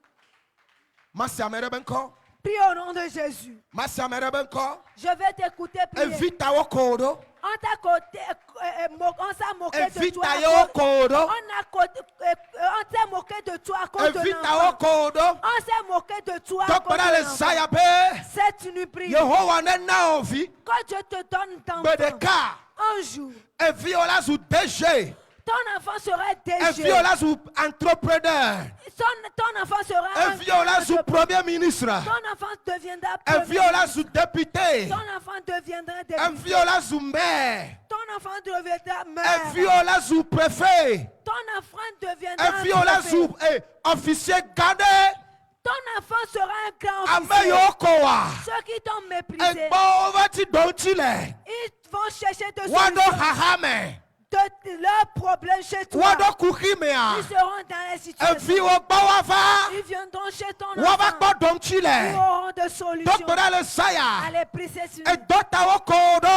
Masi amere benko. Prie au nom de Jésus. Masi amere benko. Je vais t'écouter prier. Evita wo kodo. On t'a côté, on s'est moqué de toi. Evita à yo cause- kodo. on s'est moqué de toi à cause de Evita wo l'enfant. kodo. On s'est moqué de toi à Donc, cause allez, de l'enfant. Zaya be. Cette nuit, prie. Yehowa ne na ovi. Quand je te donne ton enfant, Bedeka. un jour, Eviola zu DG. ton enfant sera DG. Eviola zu entrepreneur. Ton enfant sera Eviola zu premier ministre. Ton enfant deviendra premier Eviola ministre. zu député. Ton enfant deviendra député. Eviola zu maire. Ton enfant deviendra maire. Eviola zu préfet. Ton enfant deviendra Eviola préfet. zu officier gardé. Ton enfant sera un grand officier. Ameyokowa. Ceux qui t'ont méprisé, Egbo ovati dontile. ils vont chercher de Wado solutions hahame. de leurs problèmes chez toi. Wado kukimea. Ils seront dans les situations. Evio bawafa. Ils viendront chez ton Wabakbo enfant. Ils dontile. auront des solutions. Docteur le saya. Allez, prie cette nuit. E dota wokodo.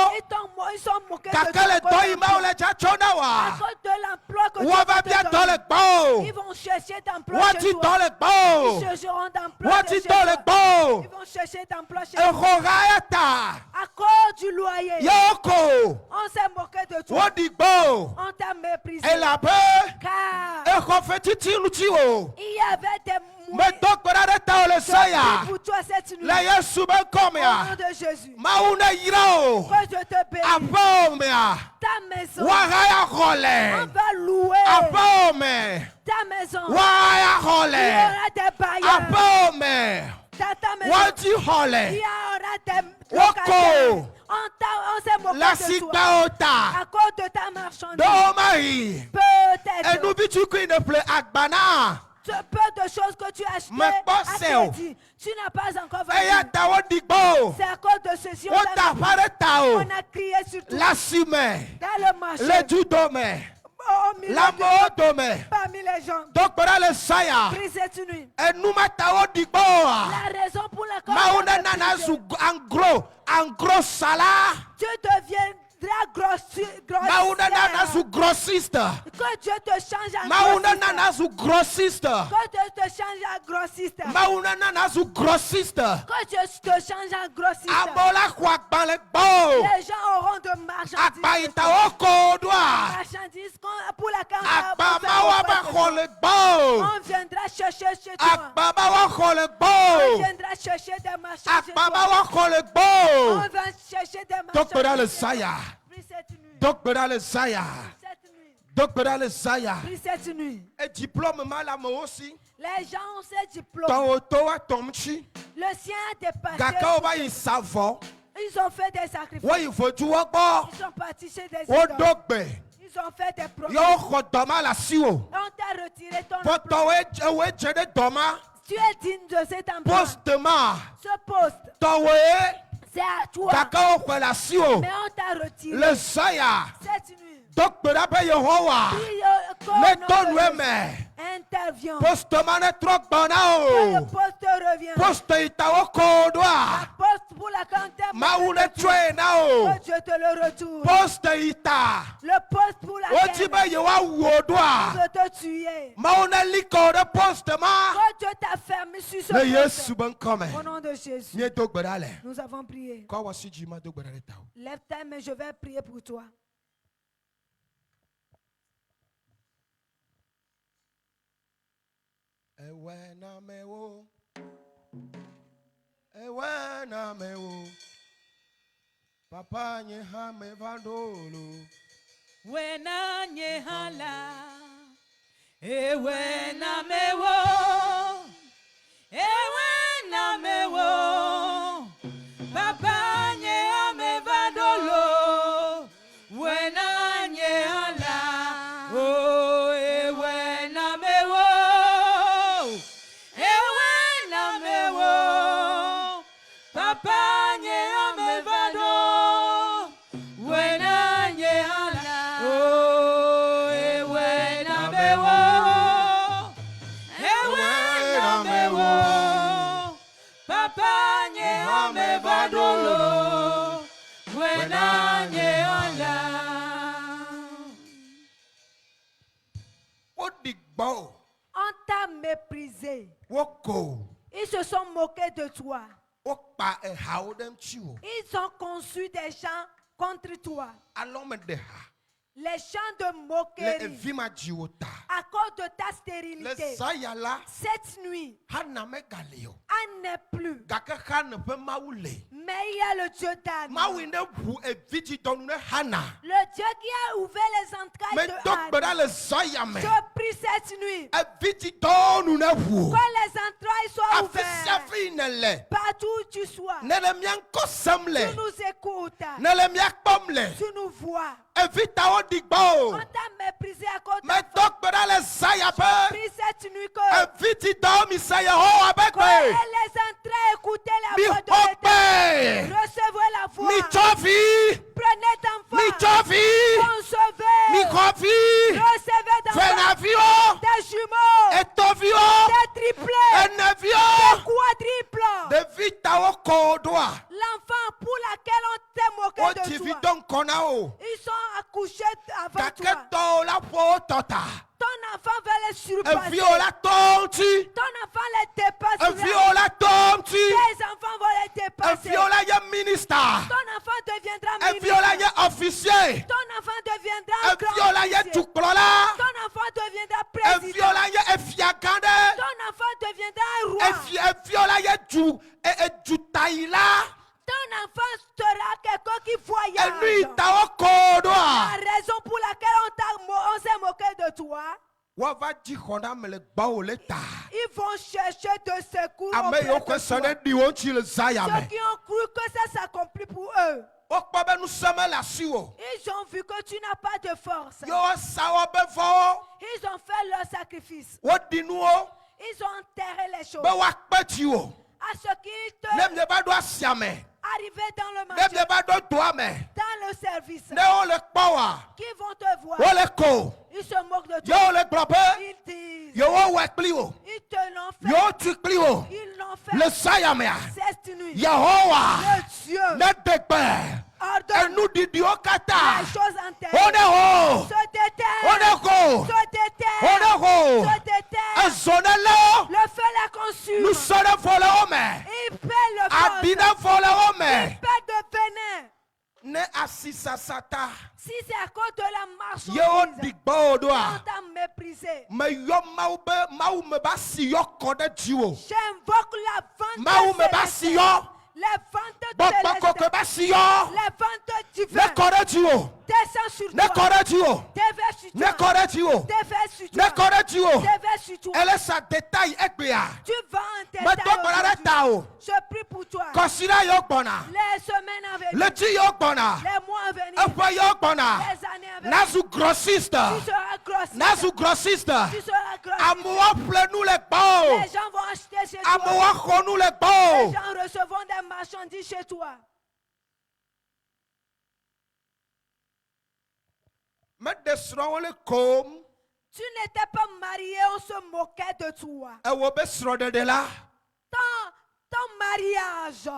Ils sont moqués de Kakele toi. doi maule À chachonawa. cause de l'emploi que Waba tu bien vas dans te le donner. bo. Ils vont chercher d'emploi Wati chez dans toi. le bo. Ils chercheront d'emploi Wati chez dans toi. le bo. Ils vont chercher d'emploi chez E toi. horayata. À cause du loyer, Yoko. on s'est moqué de toi. Wodigbo. On t'a méprisé. Et la paix. Car E kofetiti nutiwo. il y avait des Me moyens docteur le ta le saya. pour toi cette nuit. La Yesu ben Au nom komea. de Jésus. Mauna yirao. Que je te bénisse. Abomea. Ta maison, Wahaya on hole. va louer. Abome. Ta maison, Wahaya il y hole. aura des bailleurs. Abome. Dans ta maison, Wati il hole. y aura des Woko. locataires. On s'est moqué La de toi. À cause de ta marchandise. Peut-être. Et nous tu ne pleut Agbana. Ce peu de choses que tu as achetées à crédit, tu n'as pas encore vendu. C'est à cause de ceci on a crié sur toi. La cime, dans le marché, le dudome, la modome, parmi les gens. Donc voilà le saya. Prie cette nuit. Et nous mettons la raison pour laquelle en gros salaire. Tu deviendras grossiste. Que Dieu te change en grossiste. Que Dieu te change en grossiste. Que Dieu te change en grossiste. Les gens auront de marchandises. Marchandises pour laquelle on viendra chercher chez toi. On viendra chercher des marchandises chez toi. On va chercher des marchandises. Donc, le Zaya. Donc, le Zaya. Cette nuit. Et diplôme mal à moi aussi. Les gens ont ces diplômes. Le sien a dépassé. Ils ont fait des sacrifices. Ils sont partis chez des idoles. Ils ont fait des promesses. On t'a retiré ton emploi. Tu es digne de cet emploi. Ce poste. C'est à toi. Mais on t'a retiré. Le Zaya. Cette nuit. Donc, intervient. Poste le poste revient. Poste la poste pour la cantine. Que Dieu te le retourne. Poste le poste pour la cantine. De te tuer. Que Dieu t'a fermé sur ce poste. Au nom de Jésus. Nous avons prié. Lève-toi, mais je vais prier pour toi. Papa nyeha me vandolo. Wena nyehala. Wena mewo. Wena mewo. Papa nyeha me vandolo. Wena nyehala. On t'a méprisé. Ils se sont moqués de toi. Ils ont conçu des chants contre toi. Les chants de moquerie à cause de ta stérilité. Cette nuit, Anne n'est plus. Mais il y a le Dieu d'Anne. Le Dieu qui a ouvert les entrailles de Anne. Je prie cette nuit que les entrailles soient ouvertes. Partout où tu sois. Tu nous écoutes. Tu nous vois. On t'a méprisé à cause de toi. Je prie cette nuit que les entrailles écoutez la voix de l'Éternel. Recevez la voix. Prenez d'enfants. Concevez. Recevez d'enfants. Des jumeaux. Des triplés. Des quadriples. L'enfant pour laquelle on t'est moqué de toi. Ils sont accouchés avant toi. Ton enfant va les surpasser. Ton enfant les dépasse. Tes enfants vont les dépasser. Ton enfant deviendra ministre. Ton enfant deviendra grand officier. Ton enfant deviendra président. Ton enfant deviendra roi. Ton enfant sera quelqu'un qui voyage. La raison pour laquelle on s'est moqué de toi. Ils vont chercher de secours auprès de toi. Ceux qui ont cru que ça s'accomplit pour eux. Ils ont vu que tu n'as pas de force. Ils ont fait leur sacrifice. Ils ont enterré les choses. À ce qu'ils te arriver dans le marché, dans le service, qui vont te voir, ils se moquent de toi. Ils disent, ils te l'ont fait, ils l'ont fait cette nuit. Le Dieu ordonne les choses antérieures se déterrent, le feu les consume. Nous serons volés. Il pèle le feu. Il pèle de venin. Si c'est à cause de la marchandise, on t'a méprisé. J'invoque la vente céleste. Les ventes célestes, les ventes divines, descends sur toi, déverse sur toi, Elle est sa détail. tu vas en détail. Je prie pour toi. Les semaines à venir, les mois à venir, les années à venir, tu seras grossiste. Les gens vont acheter chez toi. Les gens recevront des marchandises chez toi. Tu n'étais pas marié, on se moquait de toi. Ton mariage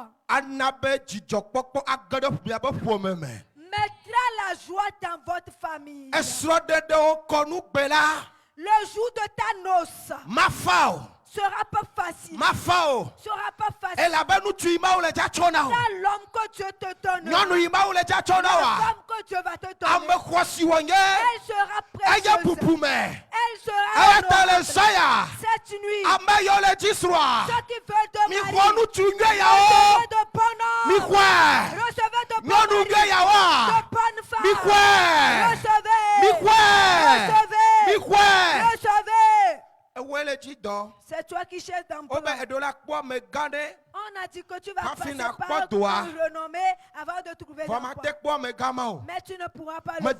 mettra la joie dans votre famille. Le jour de ta noce sera pas facile. Sera pas facile. Et là-bas, nous tu l'homme que Dieu te donne. La femme que Dieu va te donner. Elle sera précieuse. Elle sera honorable. Cette nuit, ceux qui veulent de mari, recevez de bon homme, recevez de bon mari, de bonne femme, recevez. C'est toi qui cherches d'emploi. On a dit que tu vas passer par le renommé avant de trouver d'emploi. Mais tu ne pourras pas le faire.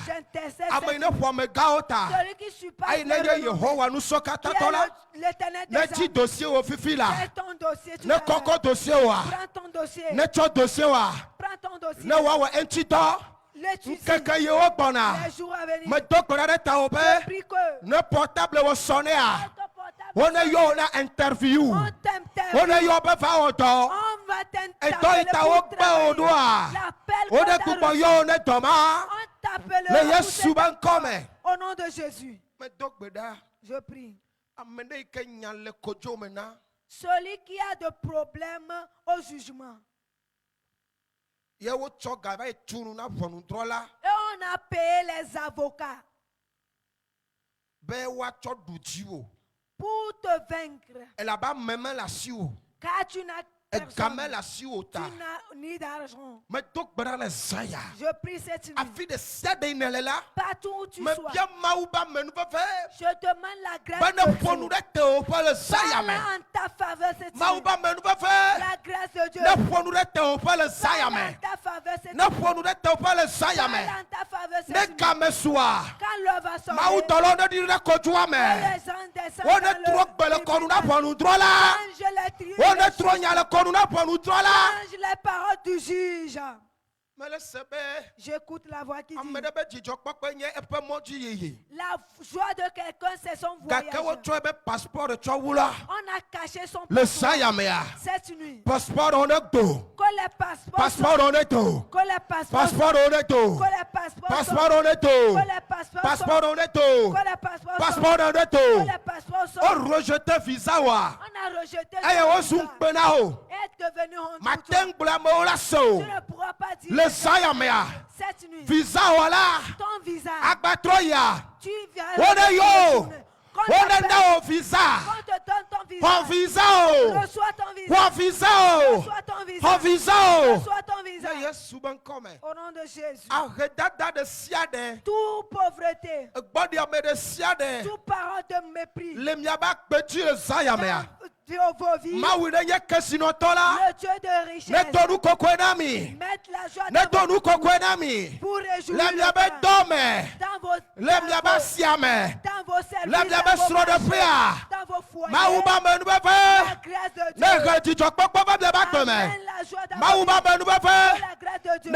J'intercède celui qui suit pas le renommé, l'Éternel des armées. C'est ton dossier. Tu prends ton dossier. Prends ton dossier. Les jours à venir. Je prie que ne portable au sonné. On a eu une interview. On va t'interviewer pour travailler. Au nom de Jésus. Je prie. Celui qui a de problèmes au jugement. Et on a payé les avocats pour te vaincre. Car tu n'as ni d'argent. Je prie cette nuit. Partout où tu sois. Je demande la grâce de Dieu. Parle en ta faveur cette nuit. La grâce de Dieu. Parle en ta faveur cette nuit. Parle en ta faveur cette nuit. Quand l'heure va sonner, les gens descendent change les paroles du juge. J'écoute la voix qui dit. La joie de quelqu'un, c'est son voyage. On a caché son passeport cette nuit. Que les passeports on a rejeté visa. On a rejeté visa. Est devenu honte. Tu ne pourras pas dire cette nuit. Visa voilà. Ton visa. Agbatoya. Tu viens. On est dans au visa. Quand on te donne ton visa. Au visa. Reçois ton visa. Au visa. Reçois ton visa. Au visa. Reçois ton visa. Au nom de Jésus. Toute pauvreté. Toute parole de mépris. Dans vos vies. Le Dieu de richesse. Mettre la joie dans vos vies. Pour réjouir le cœur. Dans vos services. Dans vos foyers. La grâce de Dieu. Amen la joie dans vos vies. La grâce de Dieu.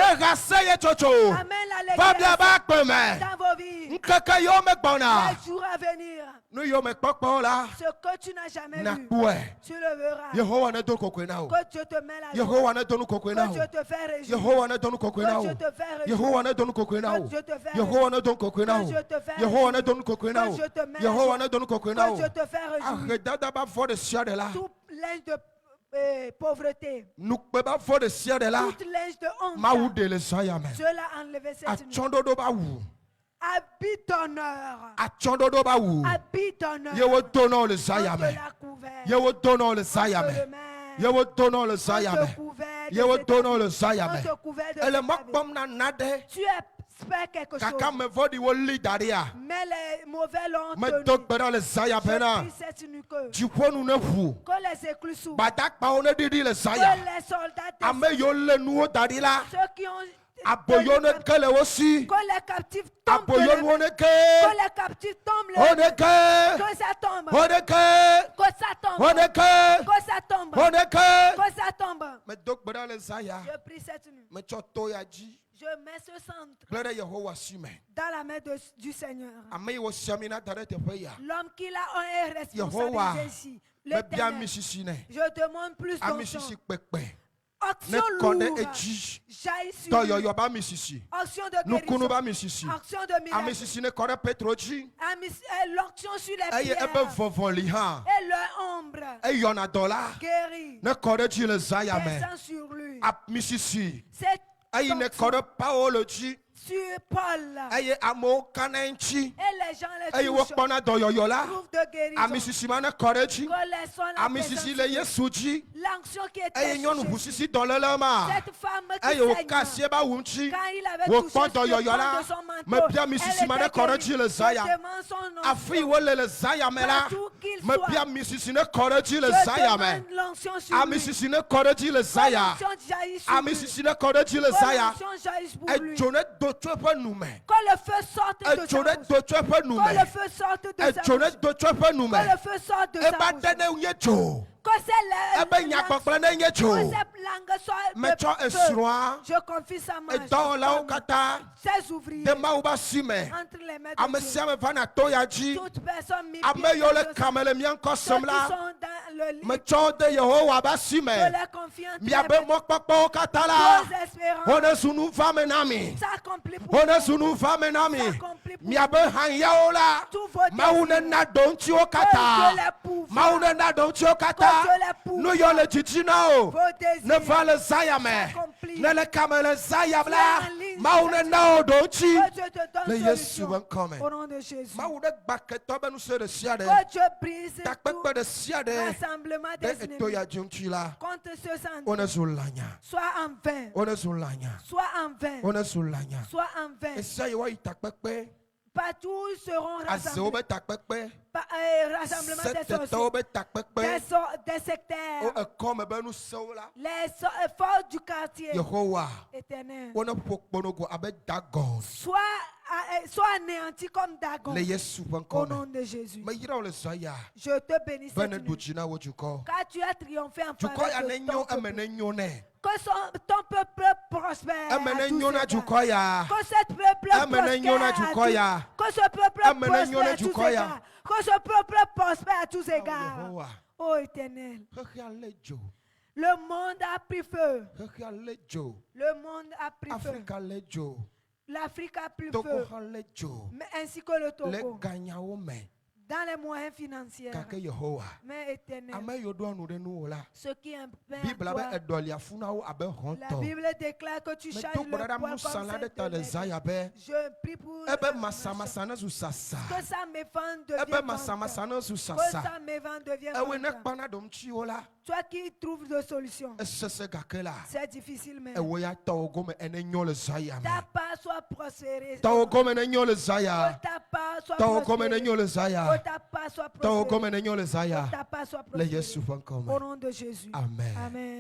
Amen l'allégresse dans vos vies. Les jours à venir. Ce que tu n'as jamais vu, tu le verras. Que Dieu te met la joie. Que Dieu te fait réjouir. Que Dieu te fait réjouir. Que Dieu te fait réjouir. Que Dieu te fait réjouir. Que Dieu te fait réjouir. Que Dieu te fait réjouir. Tout linge de pauvreté. Toute linge de honte. Dieu l'a enlevé cette nuit. Habite honneur. Habite honneur. On te l'a couvert. On te couvert de tu espères quelque chose. Mais les mauvais l'ont tenu. Je prie cette nuit que les éclus s'ouvrent. Que les soldats ceux qui ont que les captifs tombent. Que les captifs tombent. Que ça tombe. Que ça tombe. Que ça tombe. Que ça tombe. Je prie cette nuit. Je mets ce centre dans la main du Seigneur. L'homme qui l'a est responsabilisé ici. Je demande plus d'onction. Action lourde. Jaillit sur lui. Action de guérison. Action de miracle. L'onction sur les pierres. Et leur ombre. Guérit. Descend sur lui. C'est sur Paul. Et les gens les touchent. Trouve de guérison. L'onction qui était chez cette femme qui saigne. Quand il avait touché le pan de son manteau, elle était guérie. Je demande son onction. Partout qu'il soit. Je demande l'onction sur lui. L'onction jaillisse sur lui. L'onction jaillisse pour lui. Que le feu sorte de sa bouche. Que le feu sorte de sa bouche. Que le feu sorte de sa bouche. Que ces langues soient de feu. Je confie sa main. Ces ouvriers entre les mains de Dieu. Toute personne mis ceux qui sont dans le lit. Je leur confie entre nos espérances. Ça accomplit pour nous. Ça accomplit pour nous. Tous vos désirs. Que Dieu les pouvoirs. Nous y le titino. Ne va le sayame. Ne le camele sayabla. Maune no dochi. Le Yesu come. Au nom de Jésus. Maune baketo ben se de siade. Dieu brise tout rassemblement des ennemis. Contre ce sang. Soit en vain. Soit en vain. Soit en vain. Partout seront rassemblés. Rassemblement des sorciers, des sectaires, les forces du quartier éternel. Sois anéanti comme Dagon. Au nom de Jésus. Je te bénis cette nuit. Car tu as triomphé en faveur de ton peuple. Que ton peuple prospère à tous égards. Que ce peuple prospère que ce peuple prospère à tous égards. Que ce peuple prospère à tous égards. Ô Éternel. Le monde a pris feu. Le monde a pris feu. L'Afrique a pris feu. Mais ainsi que le Togo. dans les moyens financiers. Mais éternel, ce qui est un pain à toi. La Bible déclare que tu charges le poids comme cette. Je prie pour que ça m'évente devienne toi qui trouves des solutions. C'est difficile, mais ta part soit prospérée. Ta part soit prospérée. Ta part soit prospérée. Au nom de Jésus. Amen. Amen.